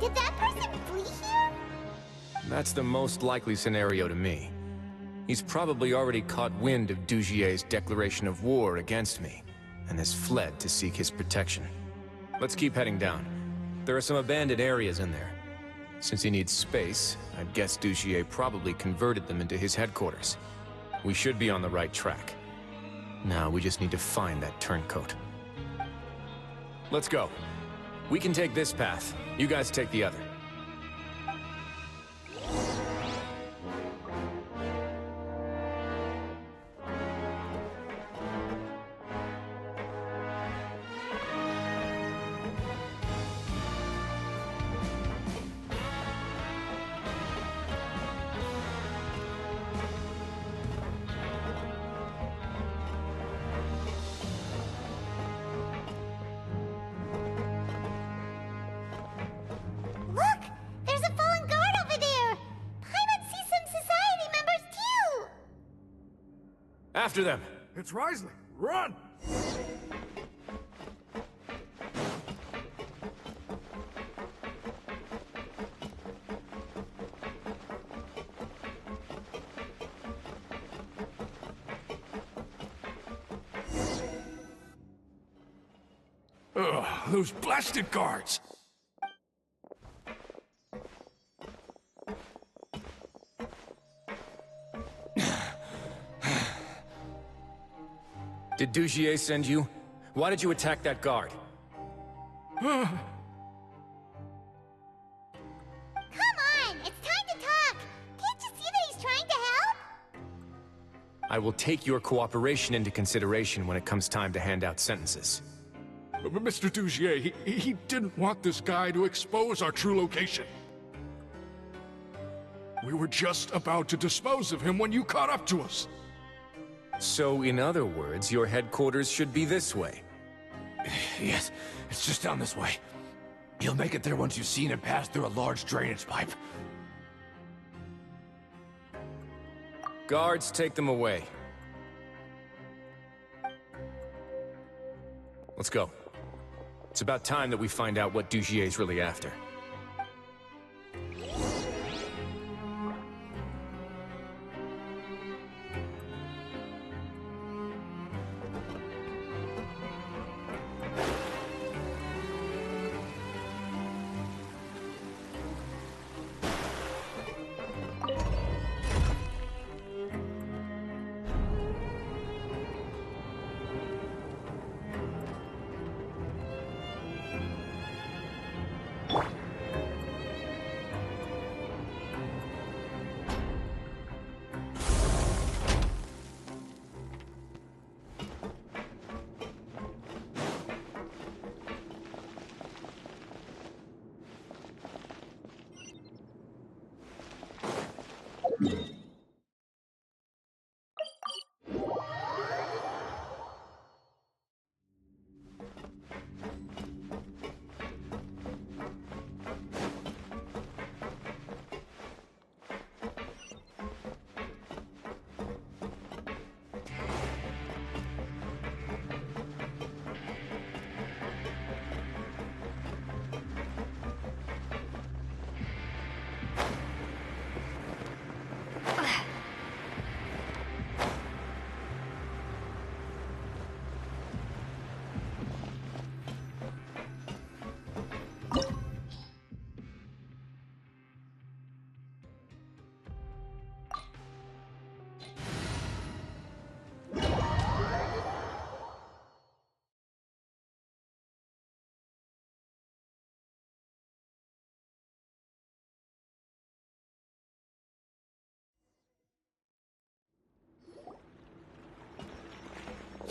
Did that person flee here? That's the most likely scenario to me. He's probably already caught wind of Dugier's declaration of war against me, and has fled to seek his protection. Let's keep heading down. There are some abandoned areas in there. Since he needs space, I'd guess Dugier probably converted them into his headquarters. We should be on the right track. Now we just need to find that turncoat. Let's go. We can take this path. You guys take the other. Look! There's a fallen guard over there! Paimon sees some Society members too! After them! It's Wriothesley! Run! Ugh, those blasted guards! Did Dugier send you? Why did you attack that guard? Come on! It's time to talk! Can't you see that he's trying to help? I will take your cooperation into consideration when it comes time to hand out sentences. Mr. Dugier, he didn't want this guy to expose our true location. We were just about to dispose of him when you caught up to us. So, in other words, your headquarters should be this way. Yes, it's just down this way. You'll make it there once you've seen it pass through a large drainage pipe. Guards, take them away. Let's go. It's about time that we find out what Dugier's really after.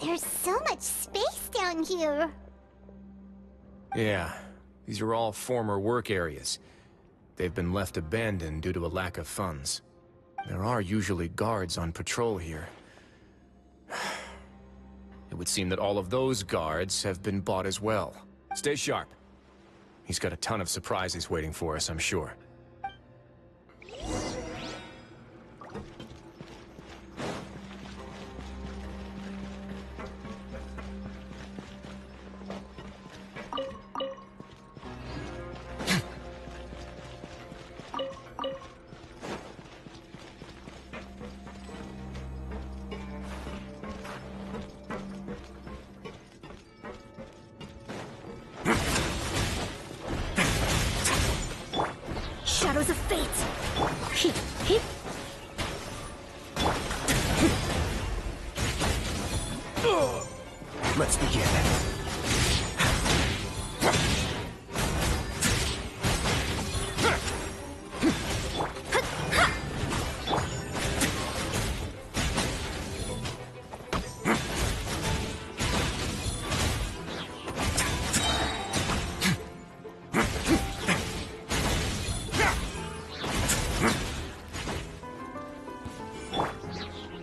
There's so much space down here. Yeah, these are all former work areas. They've been left abandoned due to a lack of funds. There are usually guards on patrol here. It would seem that all of those guards have been bought as well. Stay sharp. He's got a ton of surprises waiting for us, I'm sure. Shadows of fate! Let's begin.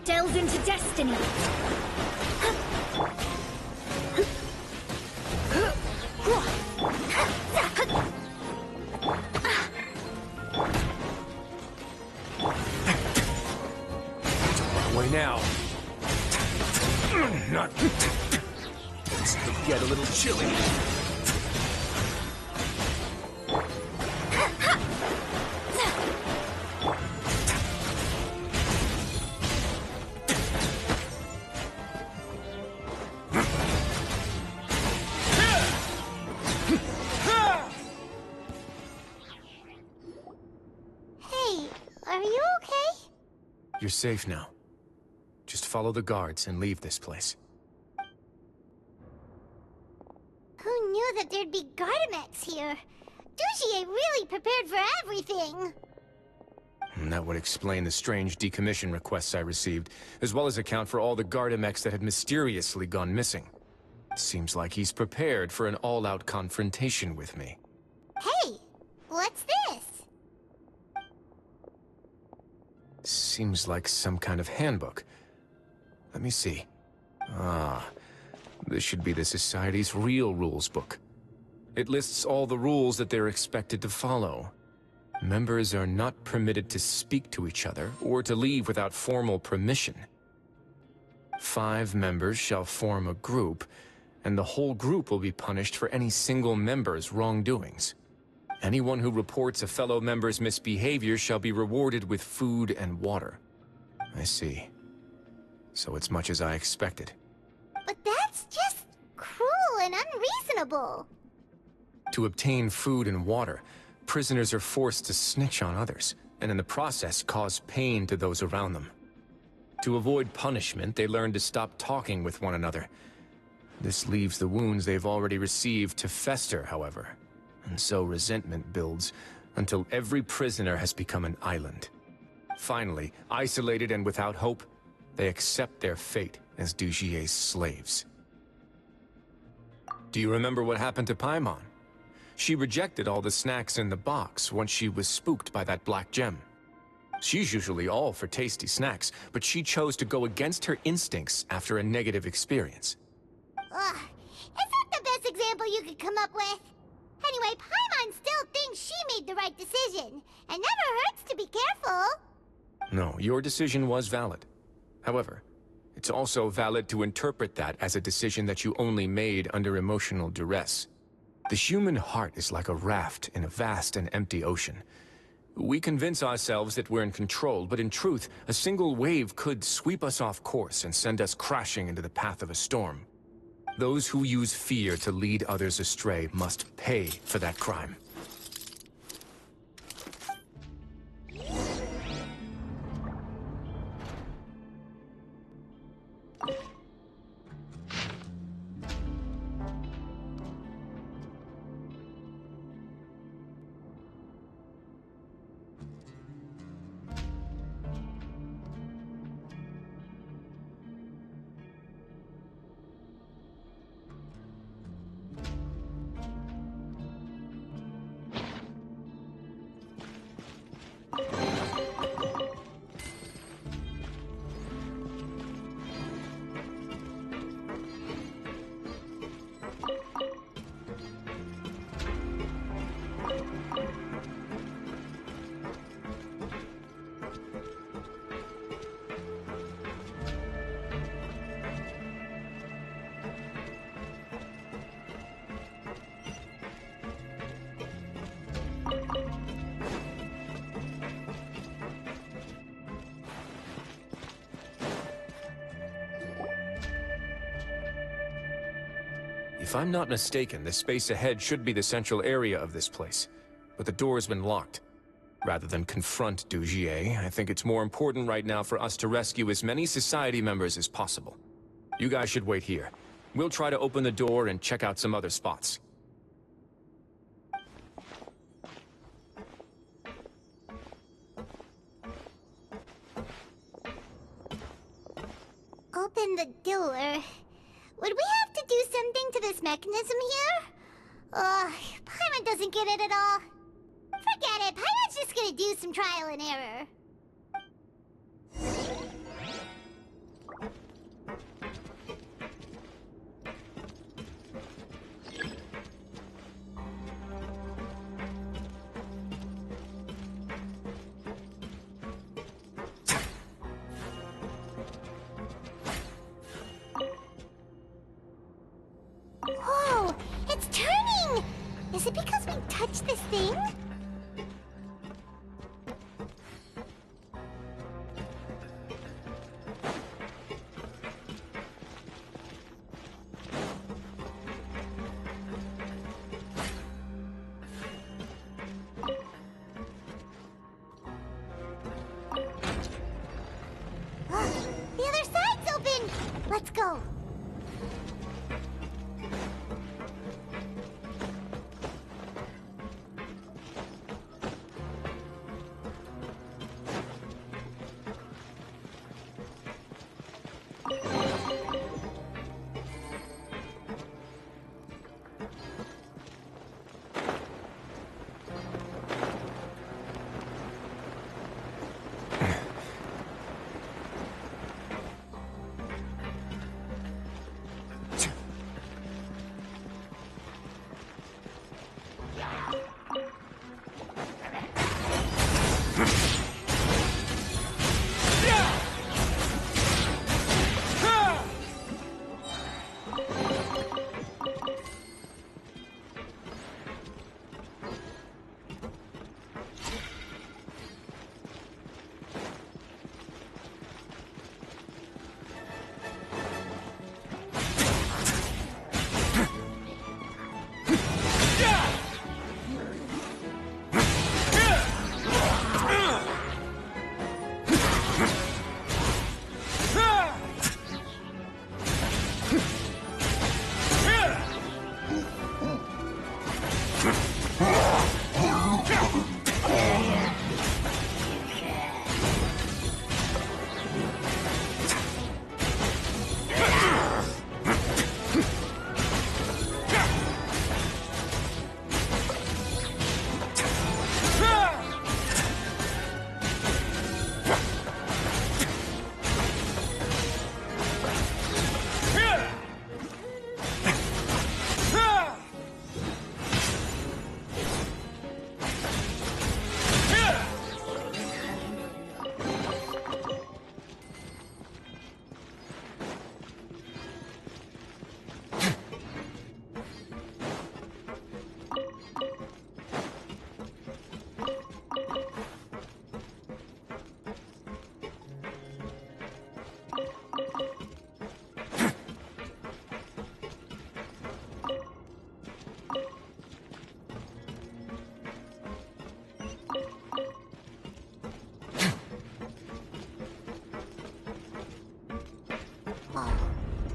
Delve into destiny! Way now. Not. It's to get a little chilly. Hey, are you okay? You're safe now. Just follow the guards and leave this place. Who knew that there'd be Gardamex here? Dougier really prepared for everything! And that would explain the strange decommission requests I received, as well as account for all the Gardamex that had mysteriously gone missing. Seems like he's prepared for an all-out confrontation with me. Hey, what's this? Seems like some kind of handbook. Let me see. Ah, this should be the Society's real rules book. It lists all the rules that they're expected to follow. Members are not permitted to speak to each other or to leave without formal permission. 5 members shall form a group, and the whole group will be punished for any single member's wrongdoings. Anyone who reports a fellow member's misbehavior shall be rewarded with food and water. I see. So it's much as I expected. But that's just cruel and unreasonable. To obtain food and water, prisoners are forced to snitch on others, and in the process cause pain to those around them. To avoid punishment, they learn to stop talking with one another. This leaves the wounds they've already received to fester, however, and so resentment builds until every prisoner has become an island. Finally, isolated and without hope, they accept their fate as Dougier's slaves. Do you remember what happened to Paimon? She rejected all the snacks in the box once she was spooked by that black gem. She's usually all for tasty snacks, but she chose to go against her instincts after a negative experience. Ugh, is that the best example you could come up with? Anyway, Paimon still thinks she made the right decision. It never hurts to be careful. No, your decision was valid. However, it's also valid to interpret that as a decision that you only made under emotional duress. The human heart is like a raft in a vast and empty ocean. We convince ourselves that we're in control, but in truth, a single wave could sweep us off course and send us crashing into the path of a storm. Those who use fear to lead others astray must pay for that crime. If I'm not mistaken, the space ahead should be the central area of this place, but the door's been locked. Rather than confront Dugier, I think it's more important right now for us to rescue as many society members as possible. You guys should wait here. We'll try to open the door and check out some other spots. Open the door. Would we have to do something to this mechanism here? Paimon doesn't get it at all. Forget it, Paimon's just gonna do some trial and error. Whoa! It's turning! Is it because we touched this thing? The other side's open! Let's go!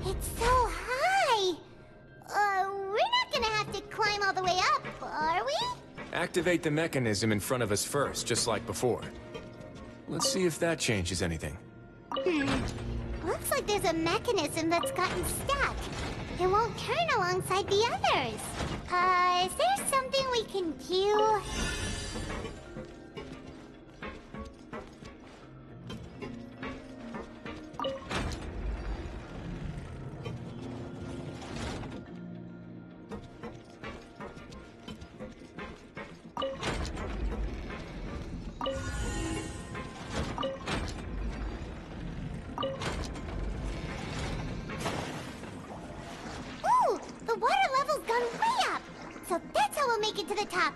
It's so high! We're not gonna have to climb all the way up, are we? Activate the mechanism in front of us first, just like before. Let's see if that changes anything. Looks like there's a mechanism that's gotten stuck. It won't turn alongside the others. Is there something we can do? The water level's gone way up! So that's how we'll make it to the top!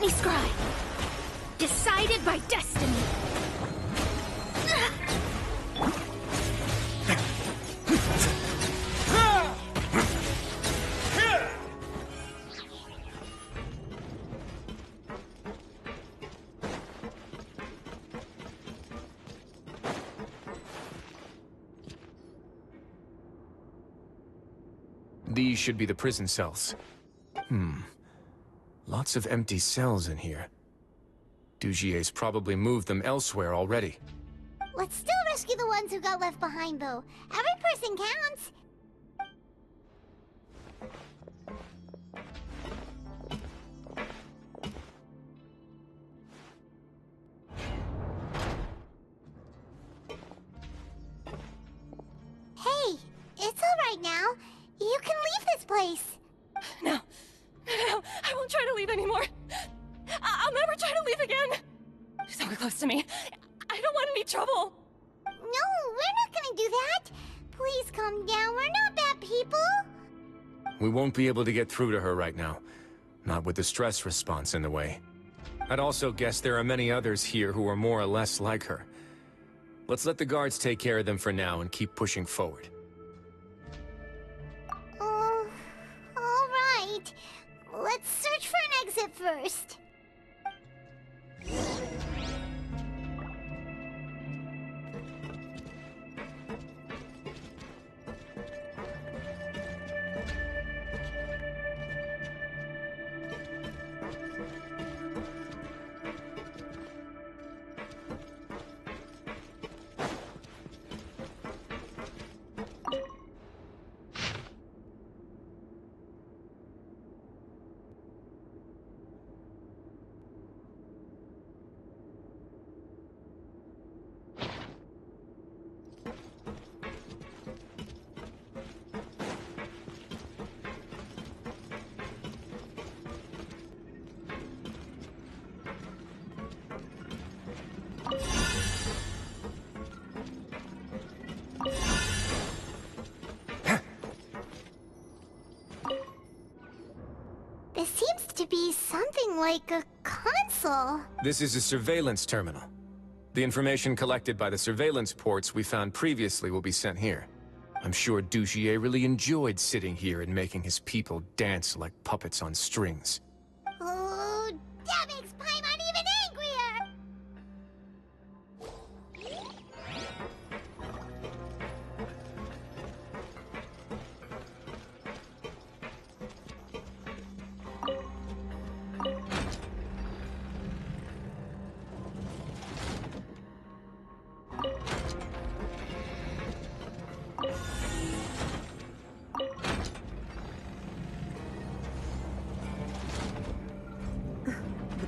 Let me scry. Decided by destiny. These should be the prison cells. Lots of empty cells in here. Dugier's probably moved them elsewhere already. Let's still rescue the ones who got left behind, though. Every person counts. Hey, it's all right now. You can leave this place. No, I won't try to leave anymore. I'll never try to leave again. So close to me. I don't want any trouble. No, we're not gonna do that. Please calm down. We're not bad people. We won't be able to get through to her right now. Not with the stress response in the way. I'd also guess there are many others here who are more or less like her. Let's let the guards take care of them for now and keep pushing forward. All right. Let's search for an exit first. This seems to be something like a console. This is a surveillance terminal. The information collected by the surveillance ports we found previously will be sent here. I'm sure Dugier really enjoyed sitting here and making his people dance like puppets on strings. Oh, that makes Paimon even angrier!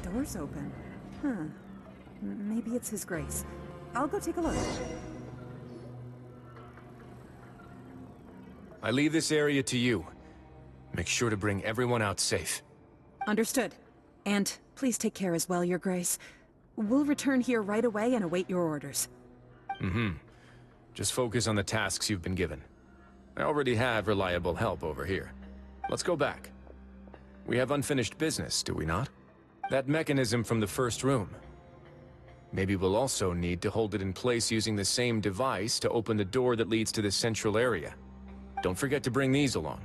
Door's open. Maybe it's His Grace. I'll go take a look. I leave this area to you. Make sure to bring everyone out safe. Understood. And please take care as well, Your Grace. We'll return here right away and await your orders. Just focus on the tasks you've been given. I already have reliable help over here. Let's go back. We have unfinished business, do we not? That mechanism from the first room. Maybe we'll also need to hold it in place using the same device to open the door that leads to the central area. Don't forget to bring these along.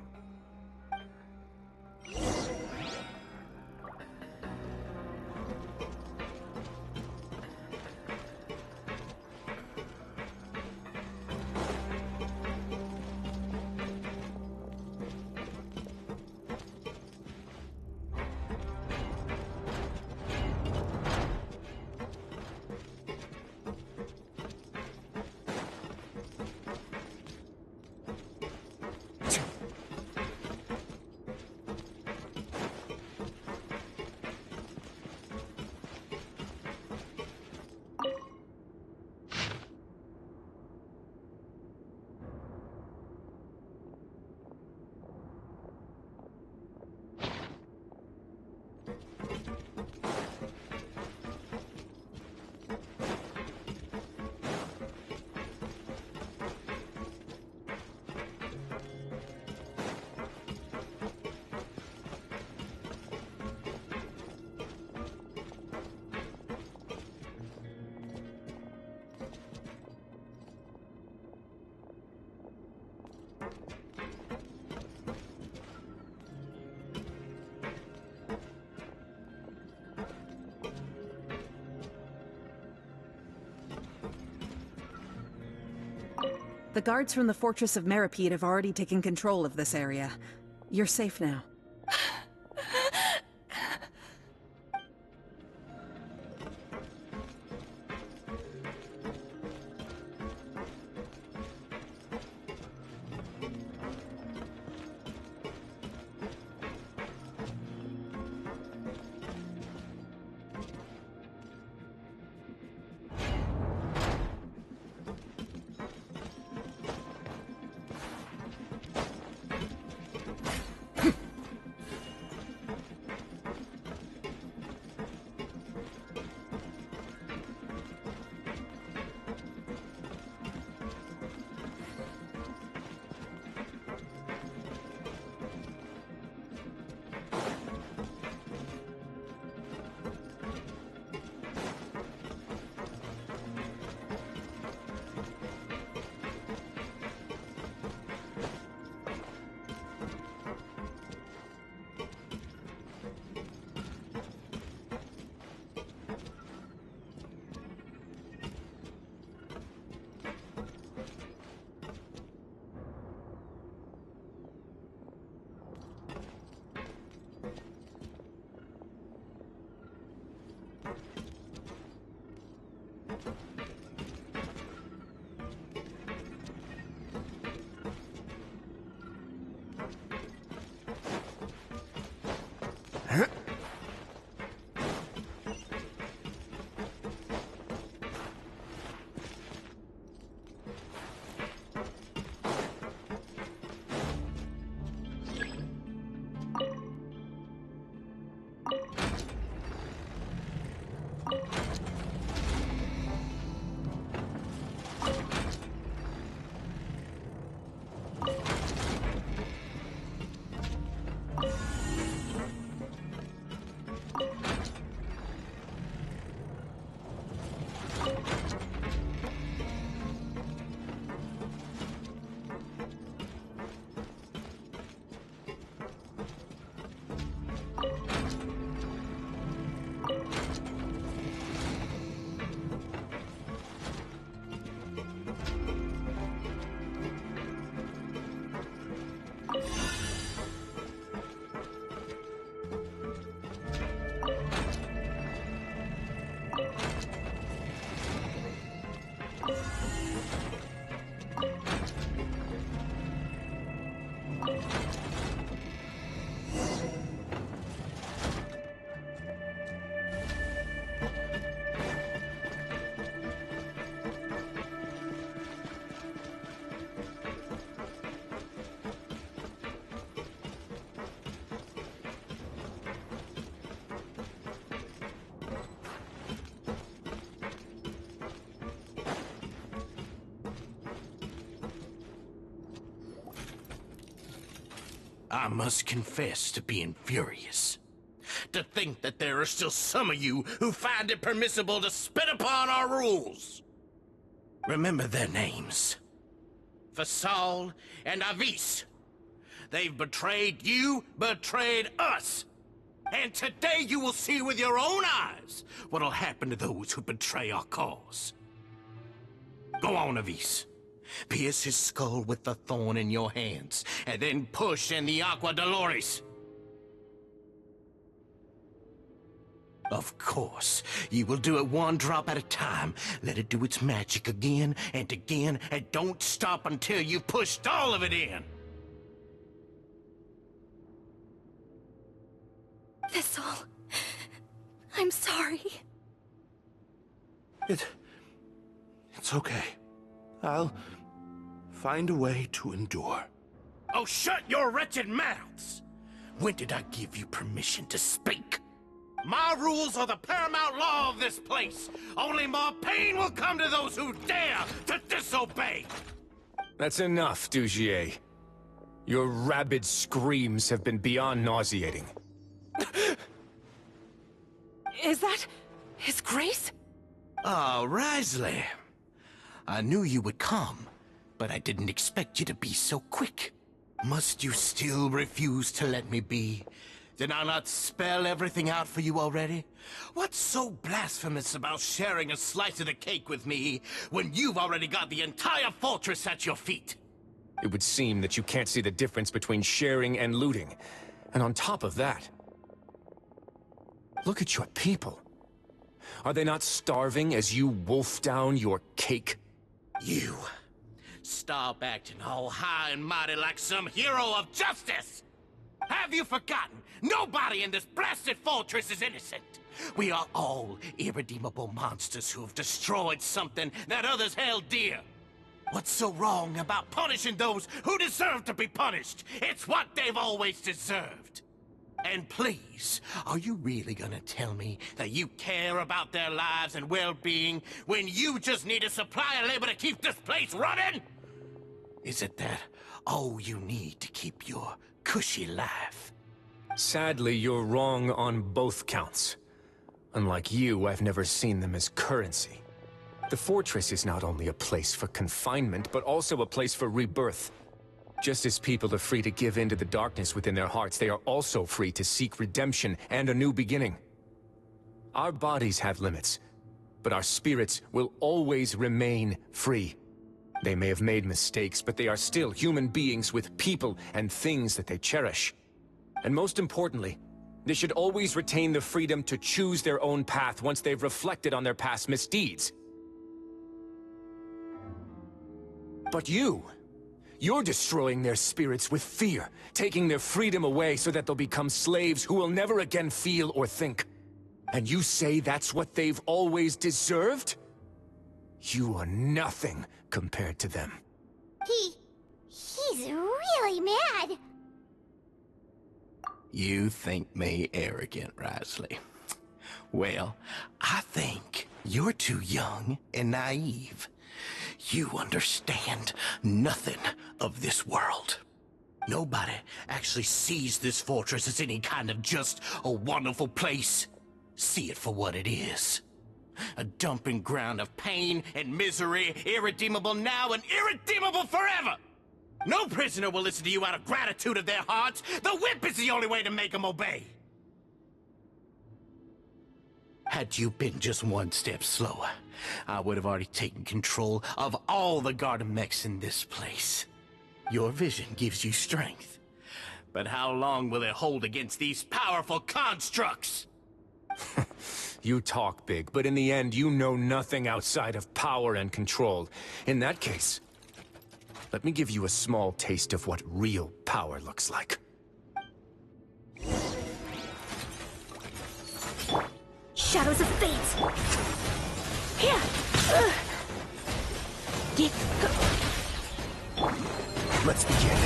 The guards from the Fortress of Meripede have already taken control of this area. You're safe now. I must confess to being furious. To think that there are still some of you who find it permissible to spit upon our rules. Remember their names. Fasal and Avis. They've betrayed you, betrayed us. And today you will see with your own eyes what'll happen to those who betray our cause. Go on, Avis. Pierce his skull with the thorn in your hands, and then push in the Aqua Dolores. Of course, you will do it one drop at a time. Let it do its magic again, and don't stop until you've pushed all of it in. Thistle, I'm sorry. It's okay. I'll find a way to endure. Oh, shut your wretched mouths! When did I give you permission to speak? My rules are the paramount law of this place. Only more pain will come to those who dare to disobey. That's enough, Dugier. Your rabid screams have been beyond nauseating. Is that His Grace? Oh, Wriothesley. I knew you would come, but I didn't expect you to be so quick. Must you still refuse to let me be? Did I not spell everything out for you already? What's so blasphemous about sharing a slice of the cake with me when you've already got the entire fortress at your feet? It would seem that you can't see the difference between sharing and looting. And on top of that, look at your people. Are they not starving as you wolf down your cake? You stop acting all high and mighty like some hero of justice! Have you forgotten? Nobody in this blasted fortress is innocent. We are all irredeemable monsters who have destroyed something that others held dear. What's so wrong about punishing those who deserve to be punished? It's what they've always deserved. And please, are you really gonna tell me that you care about their lives and well-being when you just need a supply of labor to keep this place running? Is it that all you need to keep your cushy life? Sadly, you're wrong on both counts. Unlike you, I've never seen them as currency. The fortress is not only a place for confinement, but also a place for rebirth. Just as people are free to give in to the darkness within their hearts, they are also free to seek redemption and a new beginning. Our bodies have limits, but our spirits will always remain free. They may have made mistakes, but they are still human beings with people and things that they cherish. And most importantly, they should always retain the freedom to choose their own path once they've reflected on their past misdeeds. But you're destroying their spirits with fear, taking their freedom away so that they'll become slaves who will never again feel or think. And you say that's what they've always deserved? You are nothing compared to them. He's really mad. You think me arrogant, Wriothesley? Well, I think you're too young and naive. You understand nothing of this world. Nobody actually sees this fortress as any kind of just a wonderful place. See it for what it is. A dumping ground of pain and misery, irredeemable now and irredeemable forever! No prisoner will listen to you out of gratitude of their hearts. The whip is the only way to make them obey. Had you been just one step slower, I would have already taken control of all the garden mechs in this place. Your vision gives you strength. But how long will it hold against these powerful constructs? You talk big, but in the end, you know nothing outside of power and control. In that case, let me give you a small taste of what real power looks like. Shadows of fate! Here! Let's begin.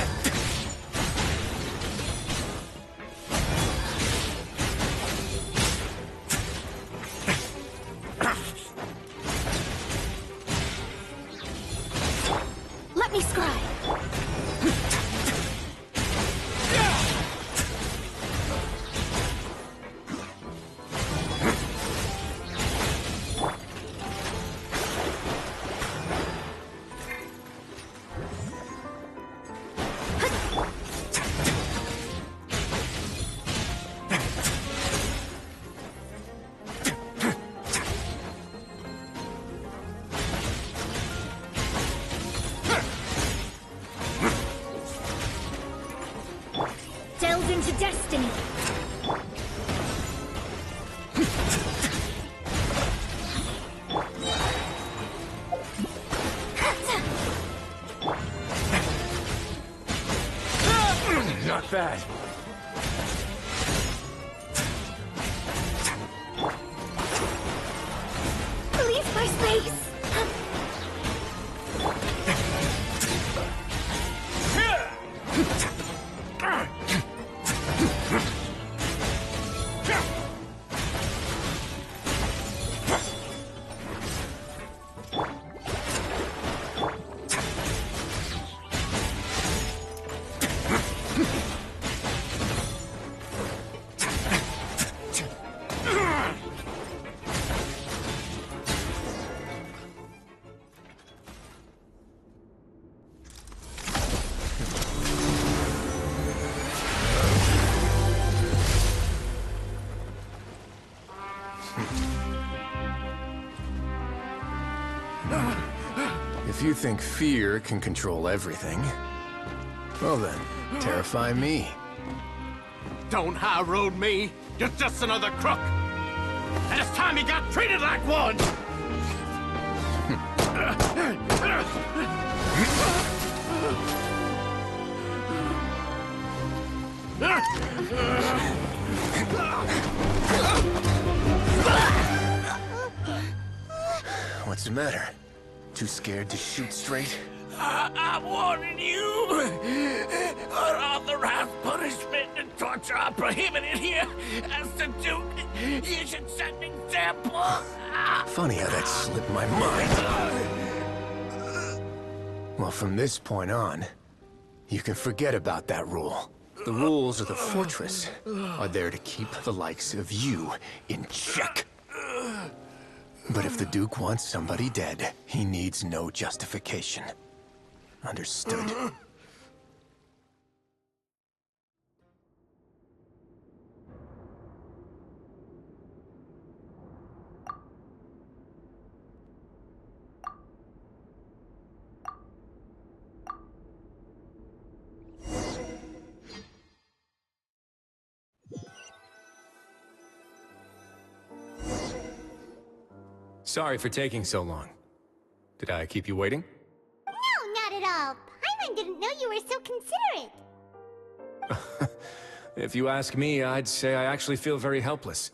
Let me scry! Delve into destiny! Not bad. Leave my space! If you think fear can control everything, well then, terrify me. Don't high road me. You're just another crook. And it's time he got treated like one. What's the matter? Too scared to shoot straight? I'm warning you! Unauthorized punishment and torture are prohibited here. As the Duke, you should set an example. Funny how that slipped my mind. Well, from this point on, you can forget about that rule. The rules of the fortress are there to keep the likes of you in check. But if the Duke wants somebody dead, he needs no justification. Understood. Sorry for taking so long. Did I keep you waiting? No, not at all. Paimon didn't know you were so considerate. If you ask me, I'd say I actually feel very helpless.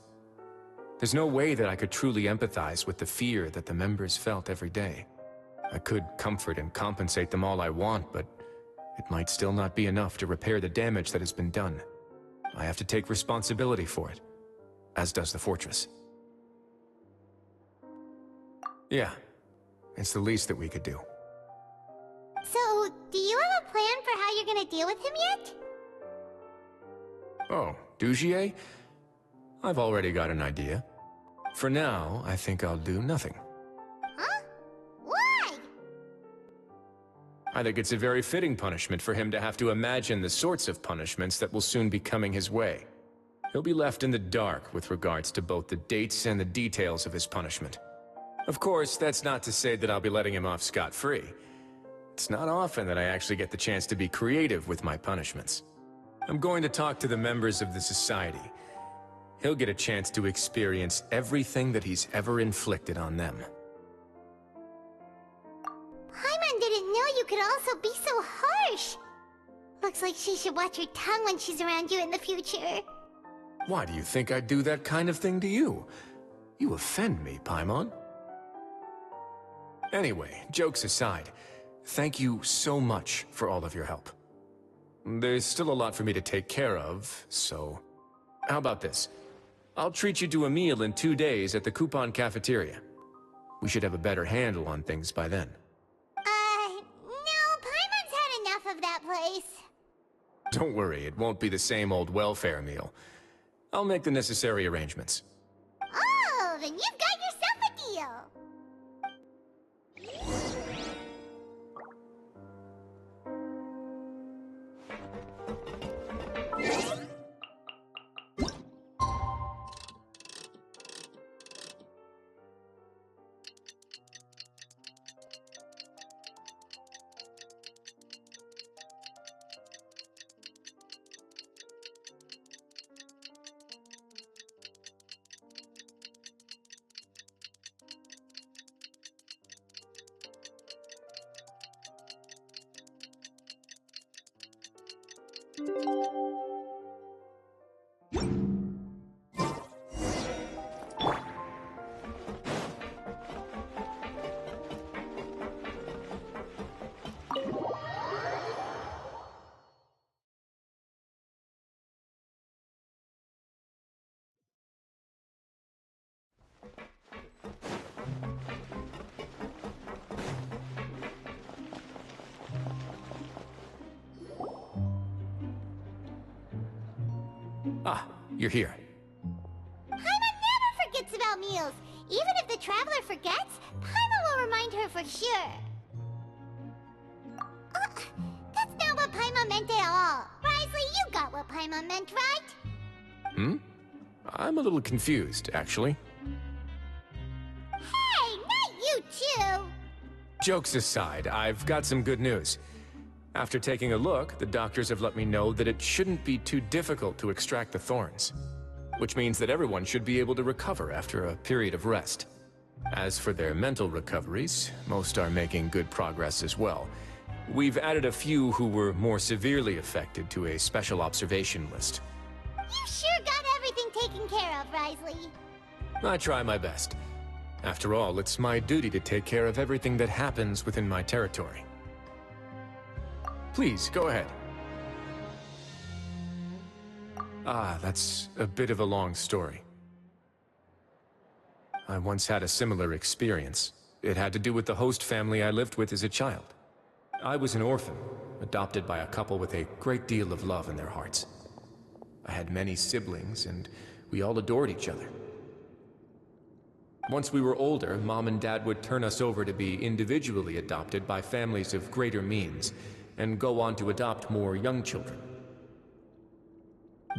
There's no way that I could truly empathize with the fear that the members felt every day. I could comfort and compensate them all I want, but it might still not be enough to repair the damage that has been done. I have to take responsibility for it, as does the fortress. Yeah, it's the least that we could do. So, do you have a plan for how you're gonna deal with him yet? Oh, Dugier? I've already got an idea. For now, I think I'll do nothing. Huh? Why? I think it's a very fitting punishment for him to have to imagine the sorts of punishments that will soon be coming his way. He'll be left in the dark with regards to both the dates and the details of his punishment. Of course, that's not to say that I'll be letting him off scot-free. It's not often that I actually get the chance to be creative with my punishments. I'm going to talk to the members of the society. He'll get a chance to experience everything that he's ever inflicted on them. Paimon didn't know you could also be so harsh. Looks like she should watch her tongue when she's around you in the future. Why do you think I'd do that kind of thing to you? You offend me, Paimon. Anyway, jokes aside, thank you so much for all of your help. There's still a lot for me to take care of, so... How about this? I'll treat you to a meal in 2 days at the Coupon Cafeteria. We should have a better handle on things by then. No, Paimon's had enough of that place. Don't worry, it won't be the same old welfare meal. I'll make the necessary arrangements. Oh, then you've got yourself a deal. Ah, you're here. Paimon never forgets about meals. Even if the traveler forgets, Paimon will remind her for sure. That's not what Paimon meant at all. Wriothesley, you got what Paimon meant, right? I'm a little confused, actually. Hey, not you too! Jokes aside, I've got some good news. After taking a look, the doctors have let me know that it shouldn't be too difficult to extract the thorns, which means that everyone should be able to recover after a period of rest. As for their mental recoveries, most are making good progress as well. We've added a few who were more severely affected to a special observation list. You sure got everything taken care of, Wriothesley. I try my best. After all, it's my duty to take care of everything that happens within my territory. Please, go ahead. Ah, that's a bit of a long story. I once had a similar experience. It had to do with the host family I lived with as a child. I was an orphan, adopted by a couple with a great deal of love in their hearts. I had many siblings, and we all adored each other. Once we were older, Mom and Dad would turn us over to be individually adopted by families of greater means, and go on to adopt more young children.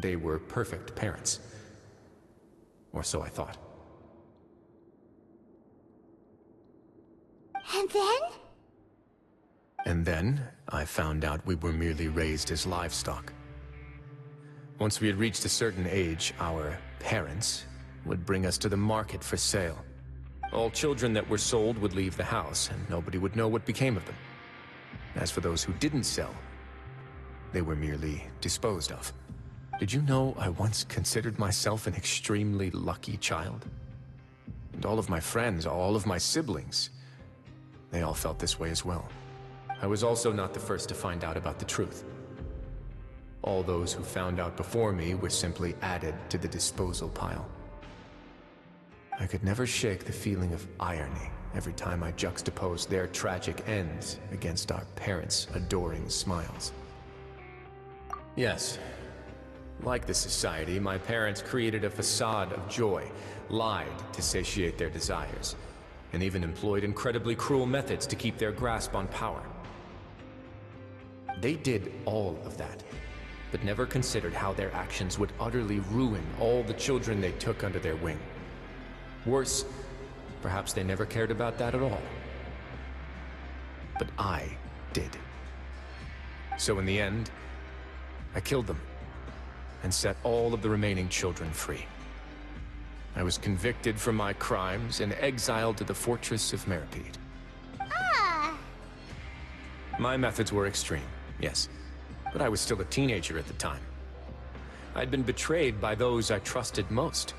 They were perfect parents. Or so I thought. And then? And then, I found out we were merely raised as livestock. Once we had reached a certain age, our parents would bring us to the market for sale. All children that were sold would leave the house, and nobody would know what became of them. As for those who didn't sell, they were merely disposed of. Did you know I once considered myself an extremely lucky child? And all of my friends, all of my siblings, they all felt this way as well. I was also not the first to find out about the truth. All those who found out before me were simply added to the disposal pile. I could never shake the feeling of irony every time I juxtaposed their tragic ends against our parents' adoring smiles. Yes, like the society, my parents created a facade of joy, lied to satiate their desires, and even employed incredibly cruel methods to keep their grasp on power. They did all of that, but never considered how their actions would utterly ruin all the children they took under their wing. Worse, perhaps they never cared about that at all. But I did. So in the end, I killed them and set all of the remaining children free. I was convicted for my crimes and exiled to the fortress of Meripede. Ah! My methods were extreme, yes, but I was still a teenager at the time. I'd been betrayed by those I trusted most,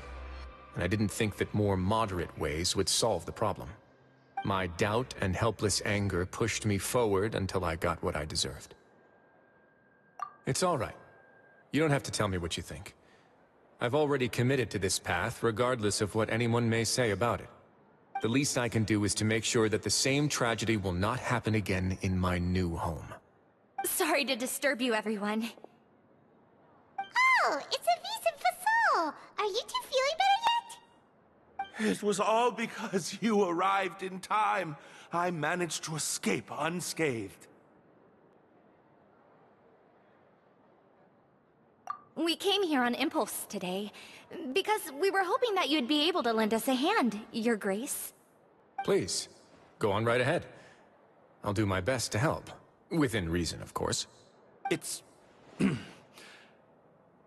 and I didn't think that more moderate ways would solve the problem. My doubt and helpless anger pushed me forward until I got what I deserved. It's all right. You don't have to tell me what you think. I've already committed to this path, regardless of what anyone may say about it. The least I can do is to make sure that the same tragedy will not happen again in my new home. Sorry to disturb you, everyone. Oh, it's Avis and Fasol! Are you two feeling better yet? It was all because you arrived in time. I managed to escape unscathed. We came here on impulse today, because we were hoping that you'd be able to lend us a hand, Your Grace. Please, go on right ahead. I'll do my best to help. Within reason, of course. It's...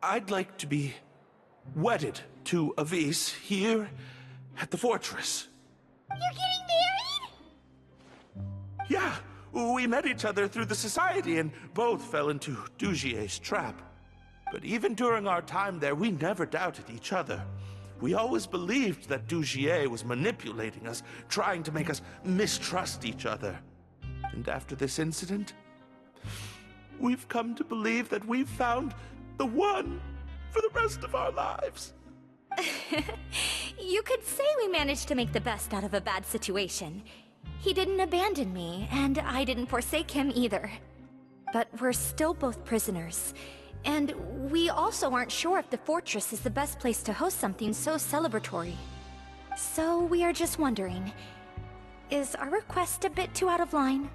I'd like to be wedded to Avis here at the fortress. You're getting married? Yeah, we met each other through the society and both fell into Dugier's trap. But even during our time there, we never doubted each other. We always believed that Dugier was manipulating us, trying to make us mistrust each other. And after this incident, we've come to believe that we've found the one for the rest of our lives. You could say we managed to make the best out of a bad situation. He didn't abandon me, and I didn't forsake him either. But we're still both prisoners. And we also aren't sure if the fortress is the best place to host something so celebratory. So we are just wondering, is our request a bit too out of line?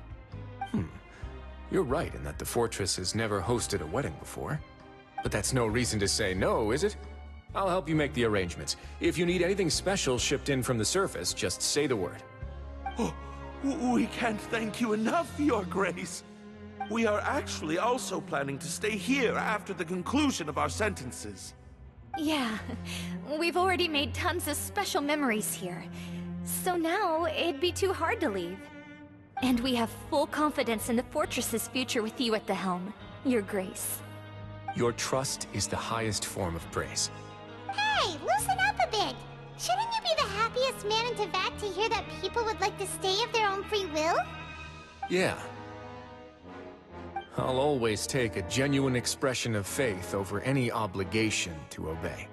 You're right in that the fortress has never hosted a wedding before. But that's no reason to say no, is it? I'll help you make the arrangements. If you need anything special shipped in from the surface, just say the word. Oh, We can't thank you enough, Your Grace. We are actually also planning to stay here after the conclusion of our sentences. Yeah, we've already made tons of special memories here. So now, it'd be too hard to leave. And we have full confidence in the fortress's future with you at the helm, Your Grace. Your trust is the highest form of praise. Hey, loosen up a bit. Shouldn't you be the happiest man in Teyvat to hear that people would like to stay of their own free will? Yeah. I'll always take a genuine expression of faith over any obligation to obey.